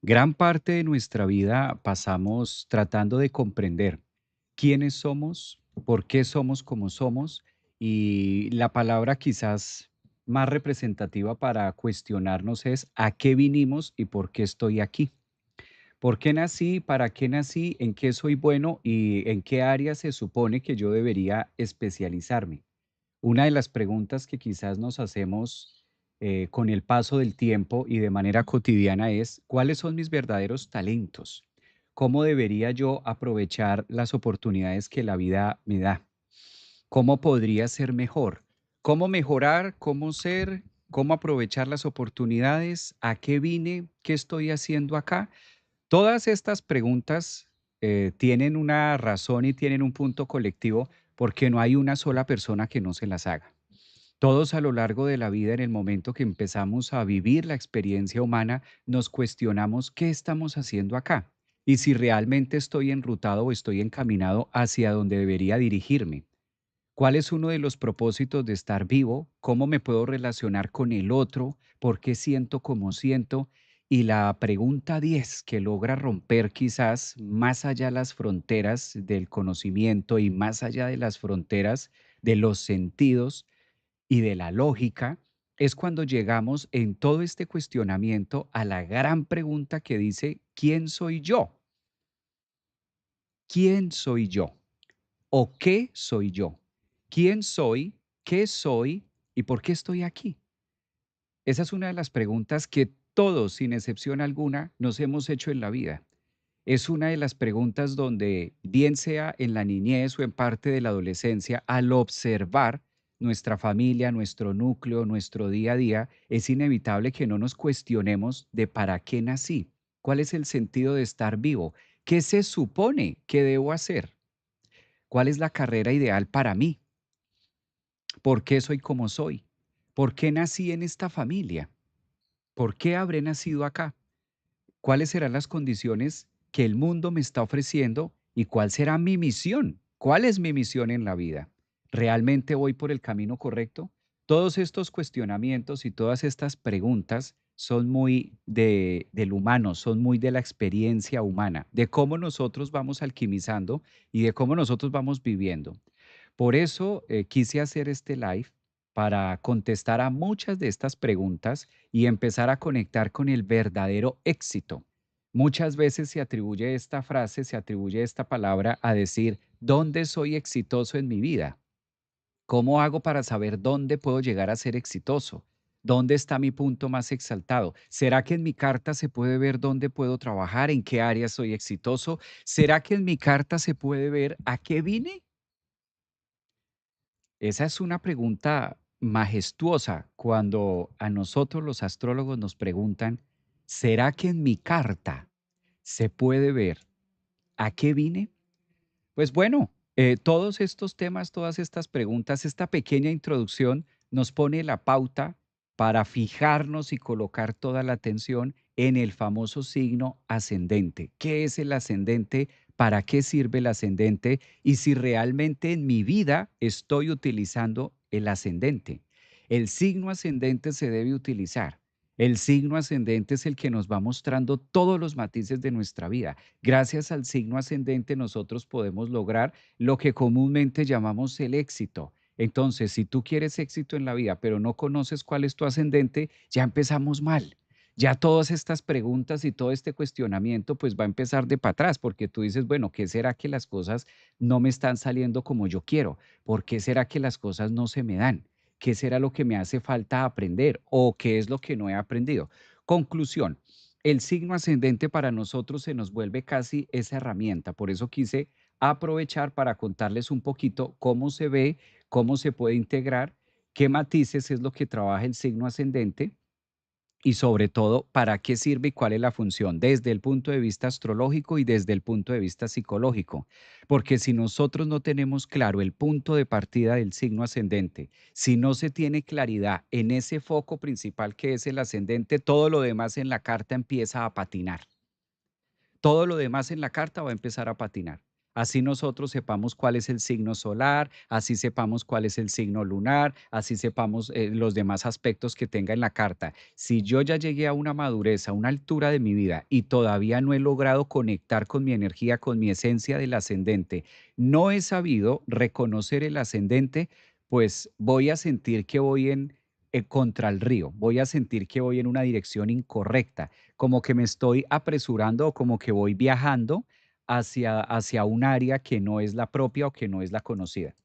Gran parte de nuestra vida pasamos tratando de comprender quiénes somos, por qué somos como somos y la palabra quizás más representativa para cuestionarnos es a qué vinimos y por qué estoy aquí. ¿Por qué nací? ¿Para qué nací? ¿En qué soy bueno? ¿Y en qué área se supone que yo debería especializarme? Una de las preguntas que quizás nos hacemos con el paso del tiempo y de manera cotidiana es, ¿cuáles son mis verdaderos talentos? ¿Cómo debería yo aprovechar las oportunidades que la vida me da? ¿Cómo podría ser mejor? ¿Cómo mejorar? ¿Cómo ser? ¿Cómo aprovechar las oportunidades? ¿A qué vine? ¿Qué estoy haciendo acá? Todas estas preguntas tienen una razón y tienen un punto colectivo porque no hay una sola persona que no se las haga. Todos a lo largo de la vida, en el momento que empezamos a vivir la experiencia humana, nos cuestionamos qué estamos haciendo acá y si realmente estoy enrutado o estoy encaminado hacia donde debería dirigirme. ¿Cuál es uno de los propósitos de estar vivo? ¿Cómo me puedo relacionar con el otro? ¿Por qué siento como siento? Y la pregunta 10 que logra romper quizás más allá las fronteras del conocimiento y más allá de las fronteras de los sentidos y de la lógica, es cuando llegamos en todo este cuestionamiento a la gran pregunta que dice, ¿quién soy yo? ¿Quién soy yo? ¿O qué soy yo? ¿Quién soy? ¿Qué soy? ¿Y por qué estoy aquí? Esa es una de las preguntas que todos, sin excepción alguna, nos hemos hecho en la vida. Es una de las preguntas donde, bien sea en la niñez o en parte de la adolescencia, al observar nuestra familia, nuestro núcleo, nuestro día a día, es inevitable que no nos cuestionemos de para qué nací, cuál es el sentido de estar vivo, qué se supone que debo hacer, cuál es la carrera ideal para mí, por qué soy como soy, por qué nací en esta familia, por qué habré nacido acá. ¿Cuáles serán las condiciones que el mundo me está ofreciendo y cuál será mi misión? ¿Cuál es mi misión en la vida? ¿Realmente voy por el camino correcto? Todos estos cuestionamientos y todas estas preguntas son muy del humano, son muy de la experiencia humana, de cómo nosotros vamos alquimizando y de cómo nosotros vamos viviendo. Por eso quise hacer este live para contestar a muchas de estas preguntas y empezar a conectar con el verdadero éxito. Muchas veces se atribuye esta frase, se atribuye esta palabra a decir, ¿dónde soy exitoso en mi vida? ¿Cómo hago para saber dónde puedo llegar a ser exitoso? ¿Dónde está mi punto más exaltado? ¿Será que en mi carta se puede ver dónde puedo trabajar? ¿En qué área soy exitoso? ¿Será que en mi carta se puede ver a qué vine? Esa es una pregunta majestuosa cuando a nosotros los astrólogos nos preguntan, ¿será que en mi carta se puede ver a qué vine? Pues bueno, todos estos temas, todas estas preguntas, esta pequeña introducción nos pone la pauta para fijarnos y colocar toda la atención en el famoso signo ascendente. ¿Qué es el ascendente? ¿Para qué sirve el ascendente? Y si realmente en mi vida estoy utilizando el ascendente. El signo ascendente se debe utilizar. El signo ascendente es el que nos va mostrando todos los matices de nuestra vida. Gracias al signo ascendente nosotros podemos lograr lo que comúnmente llamamos el éxito. Entonces, si tú quieres éxito en la vida, pero no conoces cuál es tu ascendente, ya empezamos mal. Ya todas estas preguntas y todo este cuestionamiento pues va a empezar de para atrás, porque tú dices, bueno, ¿qué será que las cosas no me están saliendo como yo quiero? ¿Por qué será que las cosas no se me dan? ¿Qué será lo que me hace falta aprender o qué es lo que no he aprendido? Conclusión, el signo ascendente para nosotros se nos vuelve casi esa herramienta. Por eso quise aprovechar para contarles un poquito cómo se ve, cómo se puede integrar, qué matices es lo que trabaja el signo ascendente y sobre todo, ¿para qué sirve y cuál es la función? Desde el punto de vista astrológico y desde el punto de vista psicológico. Porque si nosotros no tenemos claro el punto de partida del signo ascendente, si no se tiene claridad en ese foco principal que es el ascendente, todo lo demás en la carta empieza a patinar. Todo lo demás en la carta va a empezar a patinar. Así nosotros sepamos cuál es el signo solar, así sepamos cuál es el signo lunar, así sepamos los demás aspectos que tenga en la carta. Si yo ya llegué a una madurez, a una altura de mi vida y todavía no he logrado conectar con mi energía, con mi esencia del ascendente, no he sabido reconocer el ascendente, pues voy a sentir que voy en contra el río, voy a sentir que voy en una dirección incorrecta, como que me estoy apresurando o como que voy viajando hacia un área que no es la propia o que no es la conocida.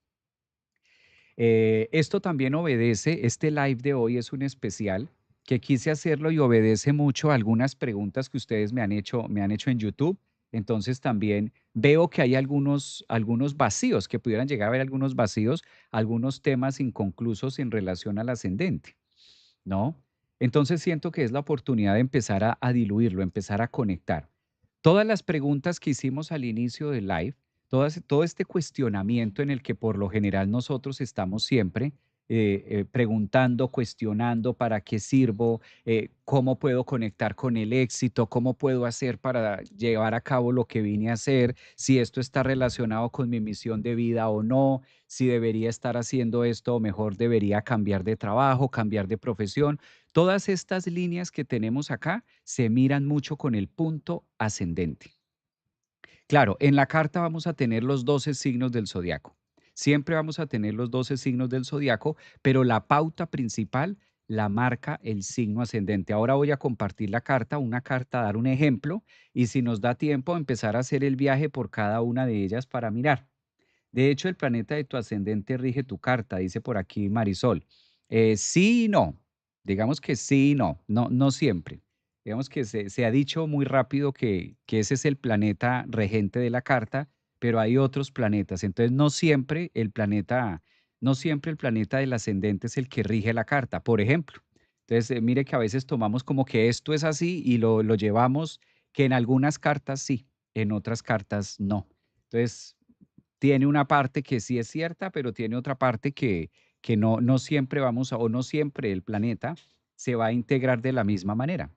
Esto también obedece, este live de hoy es un especial que quise hacerlo y obedece mucho a algunas preguntas que ustedes me han hecho en YouTube. Entonces también veo que hay algunos vacíos, que pudieran llegar a haber algunos vacíos, algunos temas inconclusos en relación al ascendente, ¿no? Entonces siento que es la oportunidad de empezar a diluirlo, empezar a conectar. Todas las preguntas que hicimos al inicio del live, todo este cuestionamiento en el que por lo general nosotros estamos siempre preguntando, cuestionando para qué sirvo, cómo puedo conectar con el éxito, cómo puedo hacer para llevar a cabo lo que vine a hacer, si esto está relacionado con mi misión de vida o no, si debería estar haciendo esto o mejor debería cambiar de trabajo, cambiar de profesión. Todas estas líneas que tenemos acá se miran mucho con el punto ascendente. Claro, en la carta vamos a tener los 12 signos del zodiaco. Siempre vamos a tener los 12 signos del zodiaco, pero la pauta principal la marca el signo ascendente. Ahora voy a compartir la carta, una carta, dar un ejemplo y si nos da tiempo empezar a hacer el viaje por cada una de ellas para mirar. De hecho, el planeta de tu ascendente rige tu carta, dice por aquí Marisol. Sí y no. Digamos que sí y no, no siempre. Digamos que se ha dicho muy rápido que ese es el planeta regente de la carta, pero hay otros planetas. Entonces, no siempre el planeta del ascendente es el que rige la carta, por ejemplo. Entonces, mire que a veces tomamos como que esto es así y lo llevamos, que en algunas cartas sí, en otras cartas no. Entonces, tiene una parte que sí es cierta, pero tiene otra parte que no siempre vamos a o no siempre el planeta se va a integrar de la misma manera.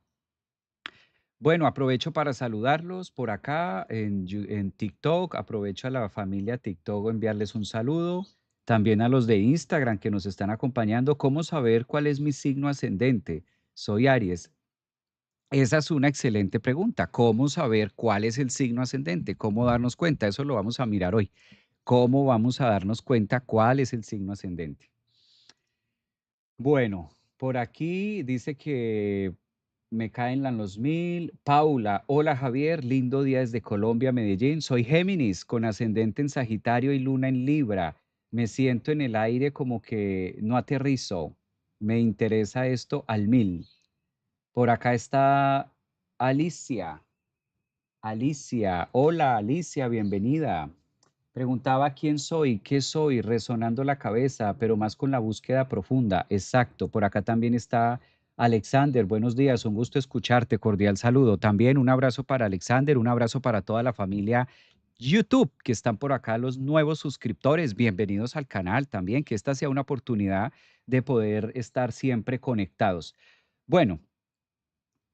Bueno, aprovecho para saludarlos por acá en TikTok, aprovecho a la familia TikTok enviarles un saludo, también a los de Instagram que nos están acompañando. ¿Cómo saber cuál es mi signo ascendente? Soy Aries. Esa es una excelente pregunta. ¿Cómo saber cuál es el signo ascendente? ¿Cómo darnos cuenta? Eso lo vamos a mirar hoy. ¿Cómo vamos a darnos cuenta cuál es el signo ascendente? Bueno, por aquí dice que me caen los 1000. Paula, hola Javier, lindo día desde Colombia, Medellín. Soy Géminis, con ascendente en Sagitario y luna en Libra. Me siento en el aire como que no aterrizo. Me interesa esto al 1000. Por acá está Alicia. Alicia, hola Alicia, bienvenida. Preguntaba quién soy, qué soy, resonando la cabeza, pero más con la búsqueda profunda. Exacto, por acá también está Alexander. Buenos días, un gusto escucharte, cordial saludo. También un abrazo para Alexander, un abrazo para toda la familia YouTube, que están por acá los nuevos suscriptores. Bienvenidos al canal también, que esta sea una oportunidad de poder estar siempre conectados. Bueno,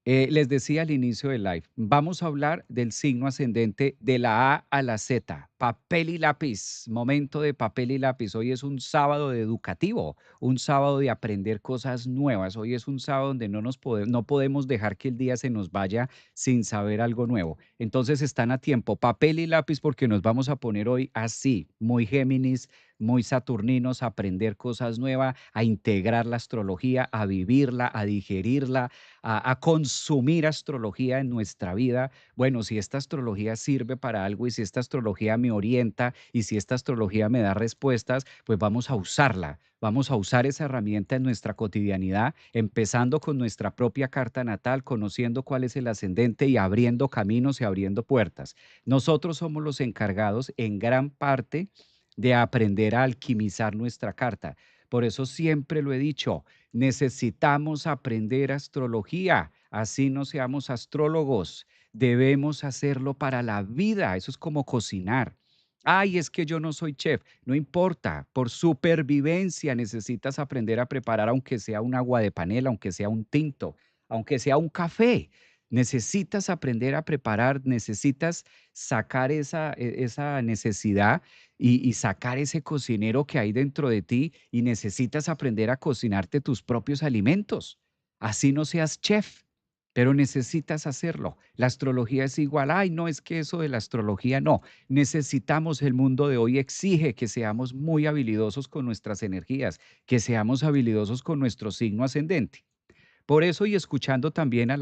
les decía al inicio del live, vamos a hablar del signo ascendente de la A a la Z, papel y lápiz, momento de papel y lápiz. Hoy es un sábado de educativo, un sábado de aprender cosas nuevas. Hoy es un sábado donde no podemos dejar que el día se nos vaya sin saber algo nuevo. Entonces están a tiempo, papel y lápiz, porque nos vamos a poner hoy así, muy Géminis, muy saturninos, a aprender cosas nuevas, a integrar la astrología, a vivirla, a digerirla, a consumir astrología en nuestra vida. Bueno, si esta astrología sirve para algo y si esta astrología me orienta y si esta astrología me da respuestas, pues vamos a usarla. Vamos a usar esa herramienta en nuestra cotidianidad, empezando con nuestra propia carta natal, conociendo cuál es el ascendente y abriendo caminos y abriendo puertas. Nosotros somos los encargados en gran parte de aprender a alquimizar nuestra carta. Por eso siempre lo he dicho, necesitamos aprender astrología, así no seamos astrólogos. Debemos hacerlo para la vida. Eso es como cocinar. Ay, es que yo no soy chef. No importa, por supervivencia necesitas aprender a preparar, aunque sea un agua de panela, aunque sea un tinto, aunque sea un café. Necesitas aprender a preparar, necesitas sacar esa necesidad y sacar ese cocinero que hay dentro de ti y necesitas aprender a cocinarte tus propios alimentos. Así no seas chef, pero necesitas hacerlo. La astrología es igual. Ay, no, es que eso de la astrología no. Necesitamos, el mundo de hoy exige que seamos muy habilidosos con nuestras energías, que seamos habilidosos con nuestro signo ascendente. Por eso, y escuchando también a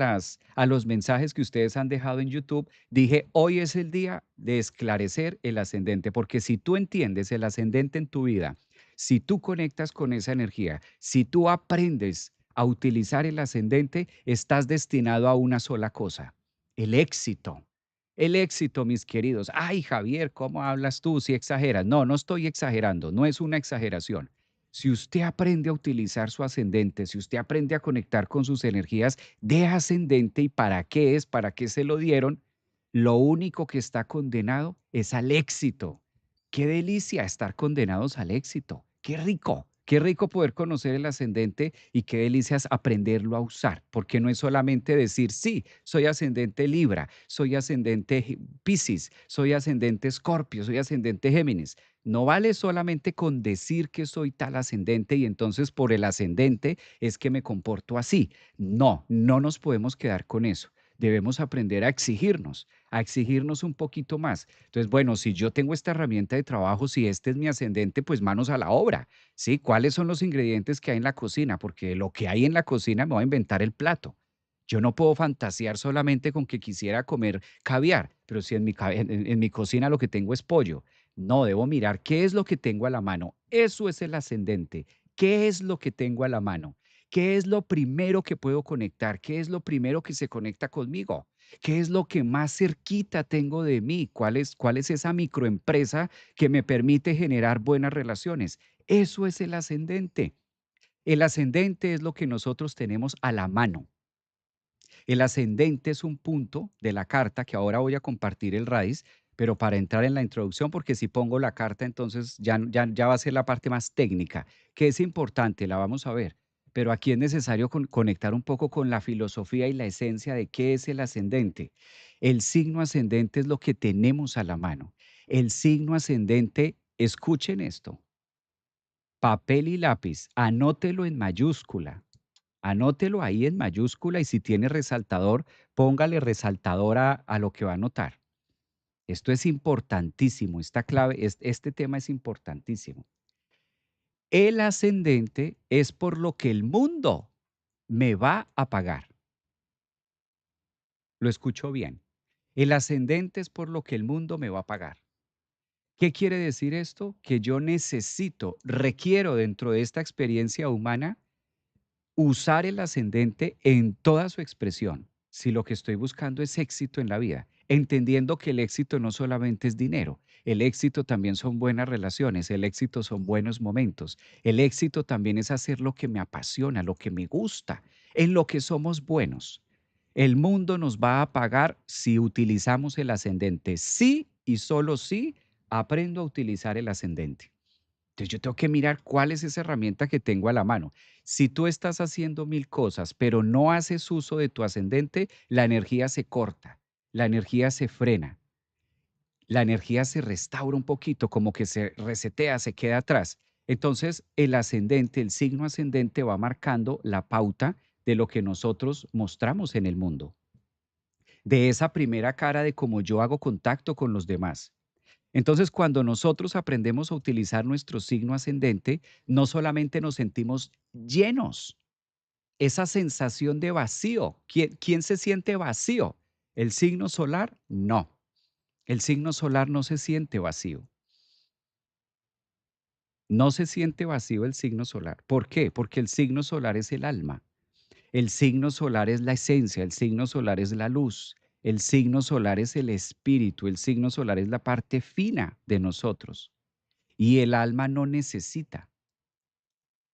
los mensajes que ustedes han dejado en YouTube, dije, hoy es el día de esclarecer el ascendente, porque si tú entiendes el ascendente en tu vida, si tú conectas con esa energía, si tú aprendes a utilizar el ascendente, estás destinado a una sola cosa, el éxito. El éxito, mis queridos. Ay, Javier, ¿cómo hablas tú? Si exageras. No, no estoy exagerando, no es una exageración. Si usted aprende a utilizar su ascendente, si usted aprende a conectar con sus energías de ascendente y para qué es, para qué se lo dieron, lo único que está condenado es al éxito. Qué delicia estar condenados al éxito. Qué rico. Qué rico poder conocer el ascendente y qué delicias aprenderlo a usar, porque no es solamente decir, sí, soy ascendente Libra, soy ascendente Piscis, soy ascendente Escorpio, soy ascendente Géminis. No vale solamente con decir que soy tal ascendente y entonces por el ascendente es que me comporto así. No, no nos podemos quedar con eso. Debemos aprender a exigirnos un poquito más. Entonces, bueno, si yo tengo esta herramienta de trabajo, si este es mi ascendente, pues manos a la obra, ¿sí? ¿Cuáles son los ingredientes que hay en la cocina? Porque lo que hay en la cocina me va a inventar el plato. Yo no puedo fantasear solamente con que quisiera comer caviar, pero si en mi cocina lo que tengo es pollo. No, debo mirar qué es lo que tengo a la mano. Eso es el ascendente. ¿Qué es lo que tengo a la mano? ¿Qué es lo primero que puedo conectar? ¿Qué es lo primero que se conecta conmigo? ¿Qué es lo que más cerquita tengo de mí? Cuál es esa microempresa que me permite generar buenas relaciones? Eso es el ascendente. El ascendente es lo que nosotros tenemos a la mano. El ascendente es un punto de la carta que ahora voy a compartir el raíz, pero para entrar en la introducción, porque si pongo la carta, entonces ya va a ser la parte más técnica, que es importante, la vamos a ver. Pero aquí es necesario conectar un poco con la filosofía y la esencia de qué es el ascendente. El signo ascendente es lo que tenemos a la mano. El signo ascendente, escuchen esto, papel y lápiz, anótelo en mayúscula. Anótelo ahí en mayúscula y si tiene resaltador, póngale resaltador a lo que va a anotar. Esto es importantísimo, esta clave, este tema es importantísimo. El ascendente es por lo que el mundo me va a pagar. Lo escucho bien. El ascendente es por lo que el mundo me va a pagar. ¿Qué quiere decir esto? Que yo necesito, requiero dentro de esta experiencia humana usar el ascendente en toda su expresión, si lo que estoy buscando es éxito en la vida, entendiendo que el éxito no solamente es dinero, el éxito también son buenas relaciones, el éxito son buenos momentos, el éxito también es hacer lo que me apasiona, lo que me gusta, en lo que somos buenos. El mundo nos va a pagar si utilizamos el ascendente. Sí y solo sí aprendo a utilizar el ascendente. Entonces yo tengo que mirar cuál es esa herramienta que tengo a la mano. Si tú estás haciendo mil cosas, pero no haces uso de tu ascendente, la energía se corta, la energía se frena, la energía se restaura un poquito, como que se resetea, se queda atrás. Entonces el ascendente, el signo ascendente va marcando la pauta de lo que nosotros mostramos en el mundo, de esa primera cara de cómo yo hago contacto con los demás. Entonces, cuando nosotros aprendemos a utilizar nuestro signo ascendente, no solamente nos sentimos llenos, esa sensación de vacío. ¿Quién se siente vacío? ¿El signo solar? No. El signo solar no se siente vacío. No se siente vacío el signo solar. ¿Por qué? Porque el signo solar es el alma. El signo solar es la esencia, el signo solar es la luz, el signo solar es el espíritu, el signo solar es la parte fina de nosotros. Y el alma no necesita.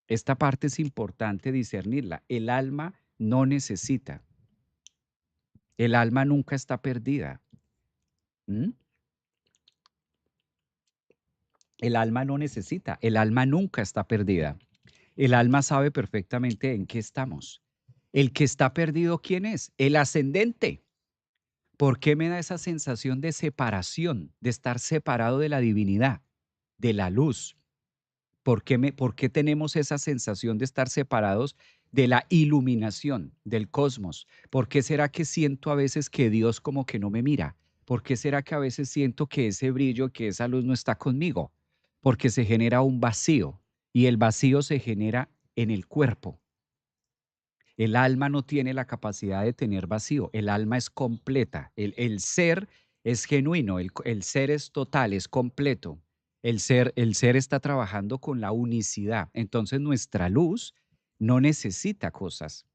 Esta parte es importante discernirla. El alma no necesita. El alma nunca está perdida. ¿M? El alma no necesita. El alma nunca está perdida. El alma sabe perfectamente en qué estamos. El que está perdido, ¿quién es? El ascendente. ¿Por qué me da esa sensación de separación, de estar separado de la divinidad, de la luz? ¿Por qué tenemos esa sensación de estar separados de la iluminación del cosmos? ¿Por qué será que siento a veces que Dios como que no me mira? ¿Por qué será que a veces siento que ese brillo, que esa luz no está conmigo? Porque se genera un vacío y el vacío se genera en el cuerpo. El alma no tiene la capacidad de tener vacío, el alma es completa, el ser es genuino, el ser es total, es completo. El ser está trabajando con la unicidad. Entonces nuestra luz no necesita cosas.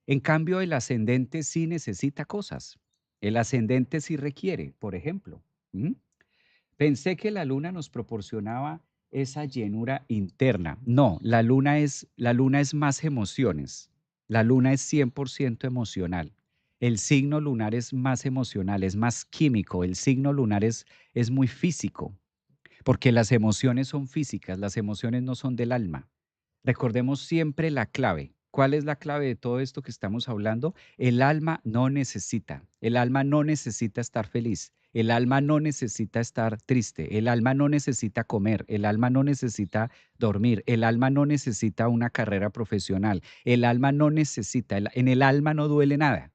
En cambio, el ascendente sí necesita cosas. El ascendente sí requiere, por ejemplo. ¿Mm? Pensé que la luna nos proporcionaba esa llenura interna. No, la luna es más emociones. La luna es 100% emocional. El signo lunar es más emocional, es más químico. El signo lunar es muy físico, porque las emociones son físicas, las emociones no son del alma. Recordemos siempre la clave. ¿Cuál es la clave de todo esto que estamos hablando? El alma no necesita estar feliz, el alma no necesita estar triste, el alma no necesita comer, el alma no necesita dormir, el alma no necesita una carrera profesional, el alma no necesita, en el alma no duele nada.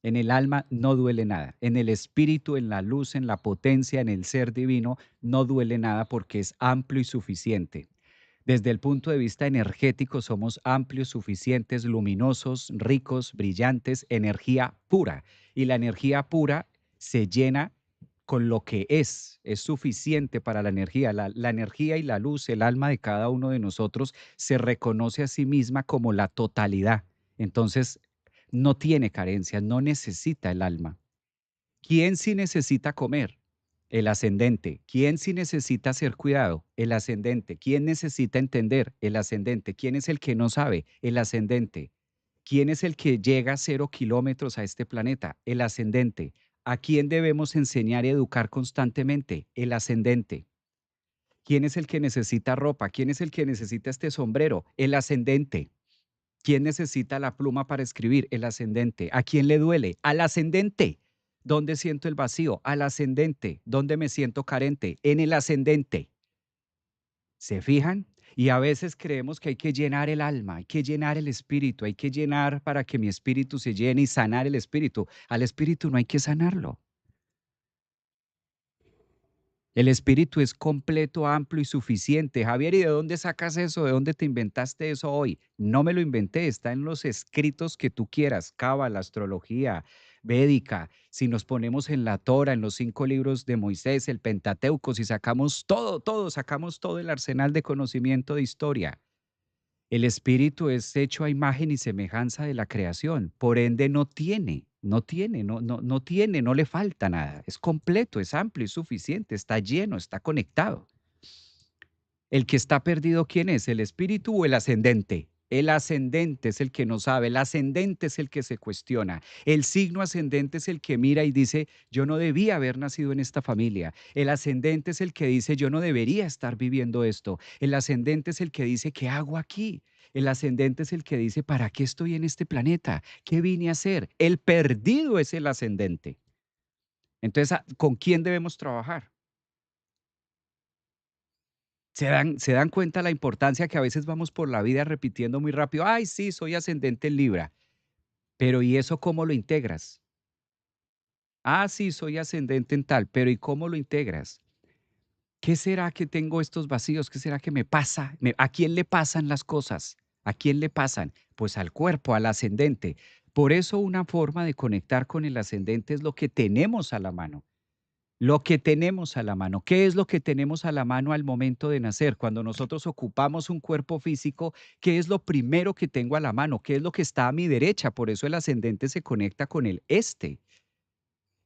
En el alma no duele nada. En el espíritu, en la luz, en la potencia, en el ser divino, no duele nada porque es amplio y suficiente. Desde el punto de vista energético, somos amplios, suficientes, luminosos, ricos, brillantes, energía pura. Y la energía pura se llena con lo que es suficiente para la energía. La energía y la luz, el alma de cada uno de nosotros, se reconoce a sí misma como la totalidad. Entonces, no tiene carencias, no necesita el alma. ¿Quién sí necesita comer? El ascendente. ¿Quién sí necesita ser cuidado? El ascendente. ¿Quién necesita entender? El ascendente. ¿Quién es el que no sabe? El ascendente. ¿Quién es el que llega a 0 kilómetros a este planeta? El ascendente. ¿A quién debemos enseñar y educar constantemente? El ascendente. ¿Quién es el que necesita ropa? ¿Quién es el que necesita este sombrero? El ascendente. ¿Quién necesita la pluma para escribir? El ascendente. ¿A quién le duele? Al ascendente. ¿Dónde siento el vacío? Al ascendente. ¿Dónde me siento carente? En el ascendente. ¿Se fijan? Y a veces creemos que hay que llenar el alma, hay que llenar el espíritu, hay que llenar para que mi espíritu se llene y sanar el espíritu. Al espíritu no hay que sanarlo. El espíritu es completo, amplio y suficiente. Javier, ¿y de dónde sacas eso? ¿De dónde te inventaste eso hoy? No me lo inventé, está en los escritos que tú quieras, cábala, astrología, védica. Si nos ponemos en la Torah, en los 5 libros de Moisés, el Pentateuco, si sacamos todo, sacamos todo el arsenal de conocimiento de historia. El espíritu es hecho a imagen y semejanza de la creación, por ende no le falta nada. Es completo, es amplio, es suficiente, está lleno, está conectado. El que está perdido, ¿quién es? ¿El espíritu o el ascendente? El ascendente es el que no sabe, el ascendente es el que se cuestiona. El signo ascendente es el que mira y dice, yo no debía haber nacido en esta familia. El ascendente es el que dice, yo no debería estar viviendo esto. El ascendente es el que dice, ¿qué hago aquí? El ascendente es el que dice, ¿para qué estoy en este planeta? ¿Qué vine a hacer? El perdido es el ascendente. Entonces, ¿con quién debemos trabajar? Se dan cuenta la importancia que a veces vamos por la vida repitiendo muy rápido, ay, sí, soy ascendente en Libra, pero ¿y eso cómo lo integras? Ah, sí, soy ascendente en tal, pero ¿y cómo lo integras? ¿Qué será que tengo estos vacíos? ¿Qué será que me pasa? ¿A quién le pasan las cosas? ¿A quién le pasan? Pues al cuerpo, al ascendente. Por eso una forma de conectar con el ascendente es lo que tenemos a la mano. Lo que tenemos a la mano. ¿Qué es lo que tenemos a la mano al momento de nacer? Cuando nosotros ocupamos un cuerpo físico, ¿qué es lo primero que tengo a la mano? ¿Qué es lo que está a mi derecha? Por eso el ascendente se conecta con el este.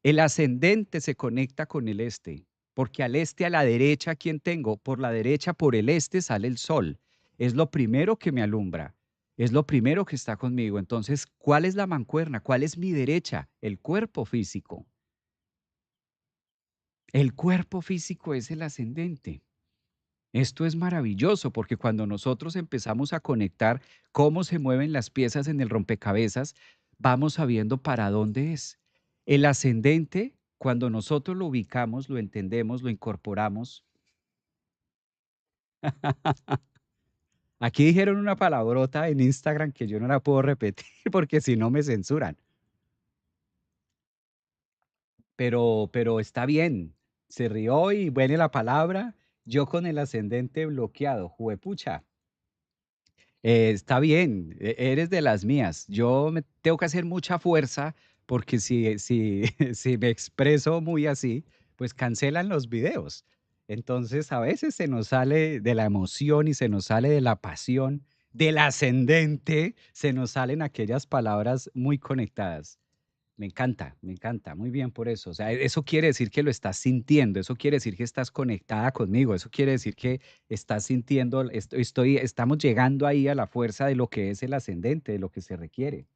El ascendente se conecta con el este, porque al este, a la derecha, ¿quién tengo? Por la derecha, por el este sale el sol. Es lo primero que me alumbra. Es lo primero que está conmigo. Entonces, ¿cuál es la mancuerna? ¿Cuál es mi derecha? El cuerpo físico. El cuerpo físico es el ascendente. Esto es maravilloso porque cuando nosotros empezamos a conectar cómo se mueven las piezas en el rompecabezas, vamos sabiendo para dónde es. El ascendente, cuando nosotros lo ubicamos, lo entendemos, lo incorporamos. Aquí dijeron una palabrota en Instagram que yo no la puedo repetir porque si no me censuran, pero está bien. Se rió y viene la palabra. Yo con el ascendente bloqueado, juepucha. Está bien, eres de las mías. Yo me tengo que hacer mucha fuerza porque si si me expreso muy así, pues cancelan los videos. Entonces, a veces se nos sale de la emoción y se nos sale de la pasión, del ascendente, se nos salen aquellas palabras muy conectadas. Me encanta, muy bien por eso. O sea, eso quiere decir que lo estás sintiendo, eso quiere decir que estás conectada conmigo, eso quiere decir que estás sintiendo, estamos llegando ahí a la fuerza de lo que es el ascendente, de lo que se requiere.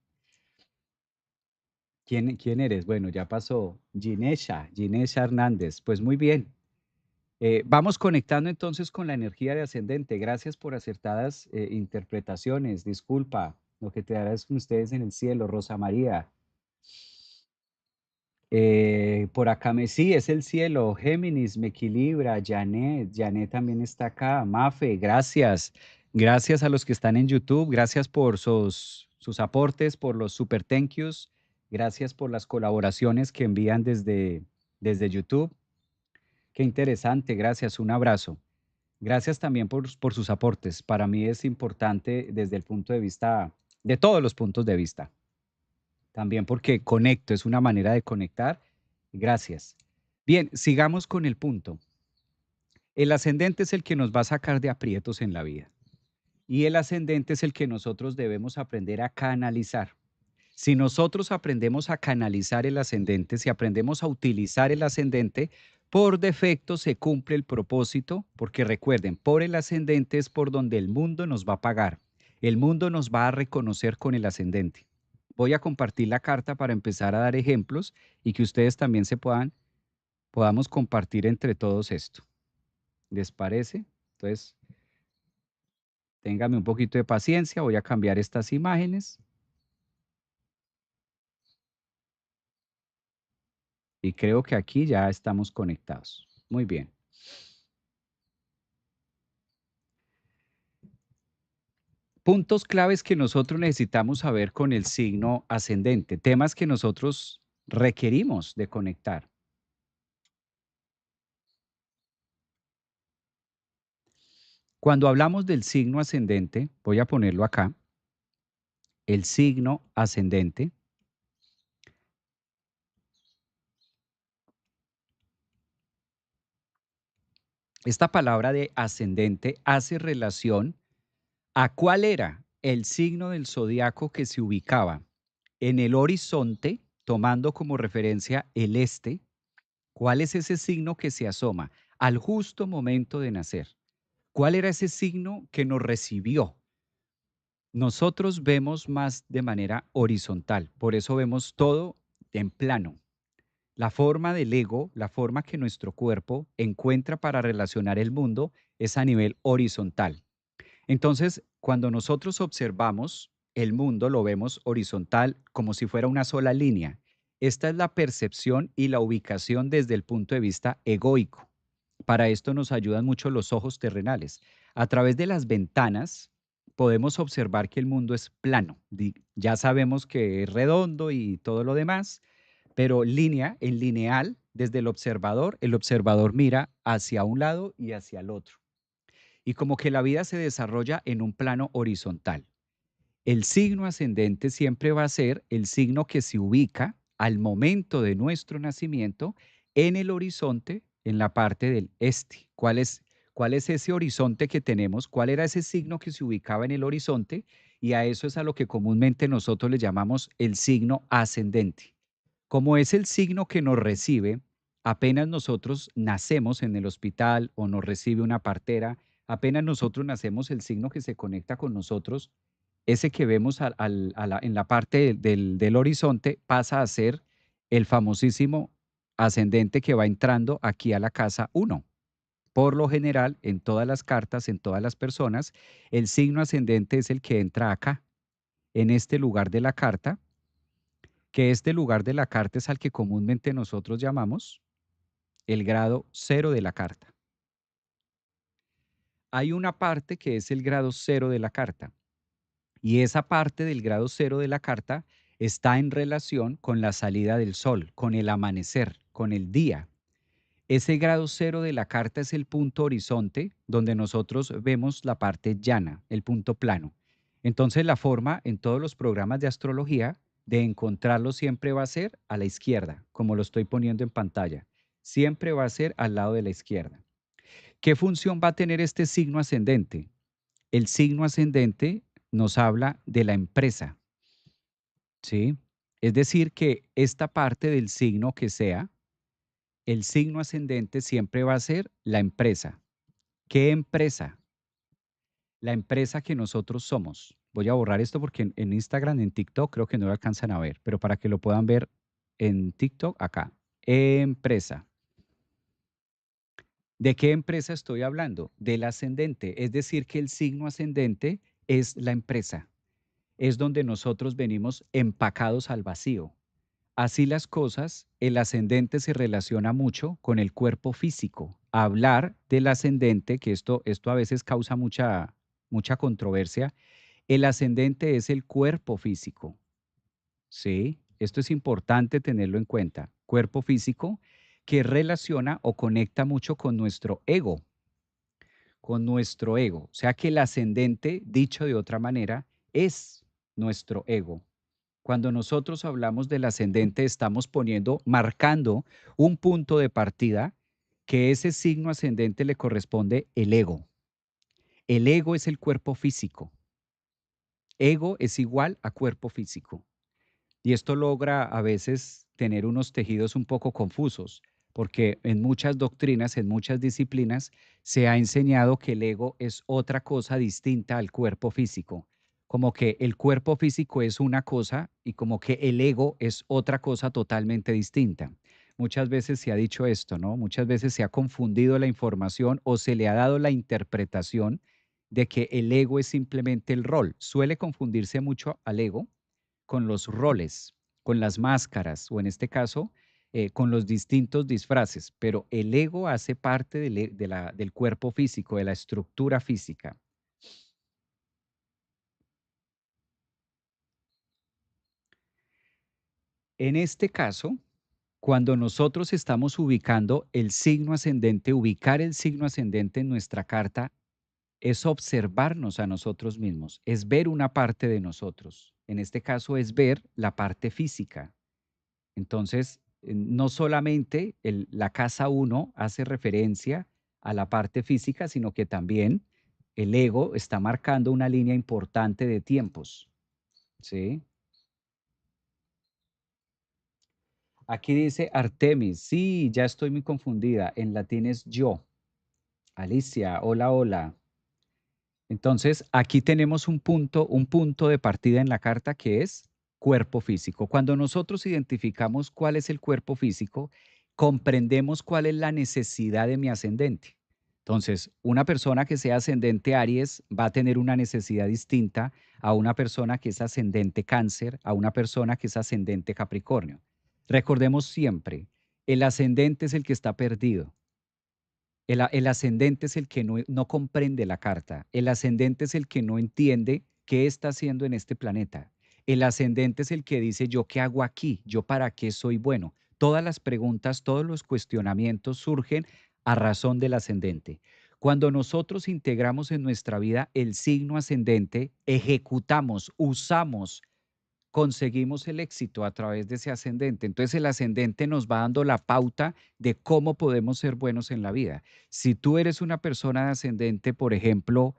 ¿Quién eres? Bueno, ya pasó. Ginesha Hernández. Pues muy bien. Vamos conectando entonces con la energía de ascendente. Gracias por acertadas interpretaciones. Disculpa, lo que te darás con ustedes en el cielo, Rosa María. Por acá sí, es el cielo. Géminis me equilibra. Janet también está acá. Mafe, gracias. Gracias a los que están en YouTube. Gracias por sus aportes, por los super thank yous. Gracias por las colaboraciones que envían desde YouTube. Qué interesante. Gracias. Un abrazo. Gracias también por sus aportes. Para mí es importante desde el punto de vista, de todos los puntos de vista. También porque conecto, es una manera de conectar. Gracias. Bien, sigamos con el punto. El ascendente es el que nos va a sacar de aprietos en la vida. Y el ascendente es el que nosotros debemos aprender a canalizar. Si nosotros aprendemos a canalizar el ascendente, si aprendemos a utilizar el ascendente, por defecto se cumple el propósito, porque recuerden, por el ascendente es por donde el mundo nos va a pagar. El mundo nos va a reconocer con el ascendente. Voy a compartir la carta para empezar a dar ejemplos y que ustedes también podamos compartir entre todos esto. ¿Les parece? Entonces, téngame un poquito de paciencia, voy a cambiar estas imágenes y creo que aquí ya estamos conectados. Muy bien. Puntos claves que nosotros necesitamos saber con el signo ascendente, temas que nosotros requerimos de conectar. Cuando hablamos del signo ascendente, voy a ponerlo acá, el signo ascendente. Esta palabra de ascendente hace relación a cuál era el signo del zodiaco que se ubicaba en el horizonte, tomando como referencia el este. ¿Cuál es ese signo que se asoma al justo momento de nacer? ¿Cuál era ese signo que nos recibió? Nosotros vemos más de manera horizontal, por eso vemos todo en plano. La forma del ego, la forma que nuestro cuerpo encuentra para relacionar el mundo es a nivel horizontal. Entonces, cuando nosotros observamos el mundo, lo vemos horizontal como si fuera una sola línea. Esta es la percepción y la ubicación desde el punto de vista egoico. Para esto nos ayudan mucho los ojos terrenales. A través de las ventanas podemos observar que el mundo es plano. Ya sabemos que es redondo y todo lo demás, pero en lineal, desde el observador mira hacia un lado y hacia el otro. Y como que la vida se desarrolla en un plano horizontal. El signo ascendente siempre va a ser el signo que se ubica al momento de nuestro nacimiento en el horizonte, en la parte del este. Cuál es ese horizonte que tenemos? ¿Cuál era ese signo que se ubicaba en el horizonte? Y a eso es a lo que comúnmente nosotros le llamamos el signo ascendente. Como es el signo que nos recibe, apenas nosotros nacemos en el hospital o nos recibe una partera, apenas nosotros nacemos, el signo que se conecta con nosotros, ese que vemos en la parte del horizonte, pasa a ser el famosísimo ascendente que va entrando aquí a la casa uno. Por lo general, en todas las cartas, en todas las personas, el signo ascendente es el que entra acá, en este lugar de la carta, que este lugar de la carta es al que comúnmente nosotros llamamos el grado cero de la carta. Hay una parte que es el grado cero de la carta, y esa parte del grado cero de la carta está en relación con la salida del sol, con el amanecer, con el día. Ese grado cero de la carta es el punto horizonte donde nosotros vemos la parte llana, el punto plano. Entonces la forma en todos los programas de astrología de encontrarlo siempre va a ser a la izquierda, como lo estoy poniendo en pantalla. Siempre va a ser al lado de la izquierda. ¿Qué función va a tener este signo ascendente? El signo ascendente nos habla de la empresa, ¿sí? Es decir, que esta parte del signo que sea, el signo ascendente siempre va a ser la empresa. ¿Qué empresa? La empresa que nosotros somos. Voy a borrar esto porque en Instagram, en TikTok creo que no lo alcanzan a ver, pero para que lo puedan ver en TikTok, acá. Empresa. ¿De qué empresa estoy hablando? Del ascendente. Es decir, que el signo ascendente es la empresa. Es donde nosotros venimos empacados al vacío. Así las cosas, el ascendente se relaciona mucho con el cuerpo físico. Hablar del ascendente, que esto a veces causa mucha controversia, el ascendente es el cuerpo físico, ¿sí? Esto es importante tenerlo en cuenta. Cuerpo físico que relaciona o conecta mucho con nuestro ego, con nuestro ego. O sea que el ascendente, dicho de otra manera, es nuestro ego. Cuando nosotros hablamos del ascendente, estamos poniendo, marcando un punto de partida que ese signo ascendente le corresponde el ego. El ego es el cuerpo físico. Ego es igual a cuerpo físico. Y esto logra a veces tener unos tejidos un poco confusos, porque en muchas doctrinas, en muchas disciplinas, se ha enseñado que el ego es otra cosa distinta al cuerpo físico, como que el cuerpo físico es una cosa y como que el ego es otra cosa totalmente distinta. Muchas veces se ha dicho esto, ¿no? Muchas veces se ha confundido la información o se le ha dado la interpretación de que el ego es simplemente el rol. Suele confundirse mucho al ego con los roles, con las máscaras o en este caso con los distintos disfraces, pero el ego hace parte del cuerpo físico, de la estructura física. En este caso, cuando nosotros estamos ubicando el signo ascendente, ubicar el signo ascendente en nuestra carta es observarnos a nosotros mismos, es ver una parte de nosotros. En este caso es ver la parte física. Entonces, no solamente la casa uno hace referencia a la parte física, sino que también el ego está marcando una línea importante de tiempos, ¿sí? Aquí dice Artemis, sí, ya estoy muy confundida. En latín es yo. Alicia, hola, hola. Entonces, aquí tenemos un punto de partida en la carta que es cuerpo físico. Cuando nosotros identificamos cuál es el cuerpo físico, comprendemos cuál es la necesidad de mi ascendente. Entonces, una persona que sea ascendente Aries va a tener una necesidad distinta a una persona que es ascendente Cáncer, a una persona que es ascendente Capricornio. Recordemos siempre, el ascendente es el que está perdido. El ascendente es el que no comprende la carta. El ascendente es el que no entiende qué está haciendo en este planeta. El ascendente es el que dice, ¿yo qué hago aquí? ¿Yo para qué soy bueno? Todas las preguntas, todos los cuestionamientos surgen a razón del ascendente. Cuando nosotros integramos en nuestra vida el signo ascendente, ejecutamos, usamos, conseguimos el éxito a través de ese ascendente. Entonces el ascendente nos va dando la pauta de cómo podemos ser buenos en la vida. Si tú eres una persona de ascendente, por ejemplo,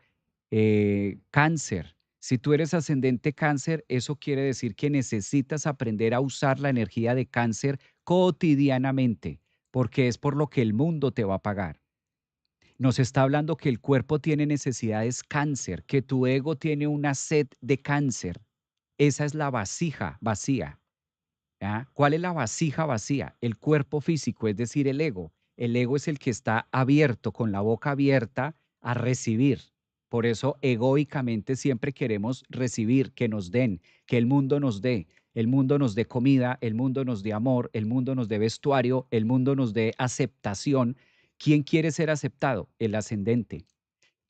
cáncer, si tú eres ascendente cáncer, eso quiere decir que necesitas aprender a usar la energía de cáncer cotidianamente, porque es por lo que el mundo te va a pagar. Nos está hablando que el cuerpo tiene necesidades cáncer, que tu ego tiene una sed de cáncer. Esa es la vasija vacía. ¿Ya? ¿Cuál es la vasija vacía? El cuerpo físico, es decir, el ego. El ego es el que está abierto, con la boca abierta a recibir. Por eso egoicamente siempre queremos recibir, que nos den, que el mundo nos dé. El mundo nos dé comida, el mundo nos dé amor, el mundo nos dé vestuario, el mundo nos dé aceptación. ¿Quién quiere ser aceptado? El ascendente.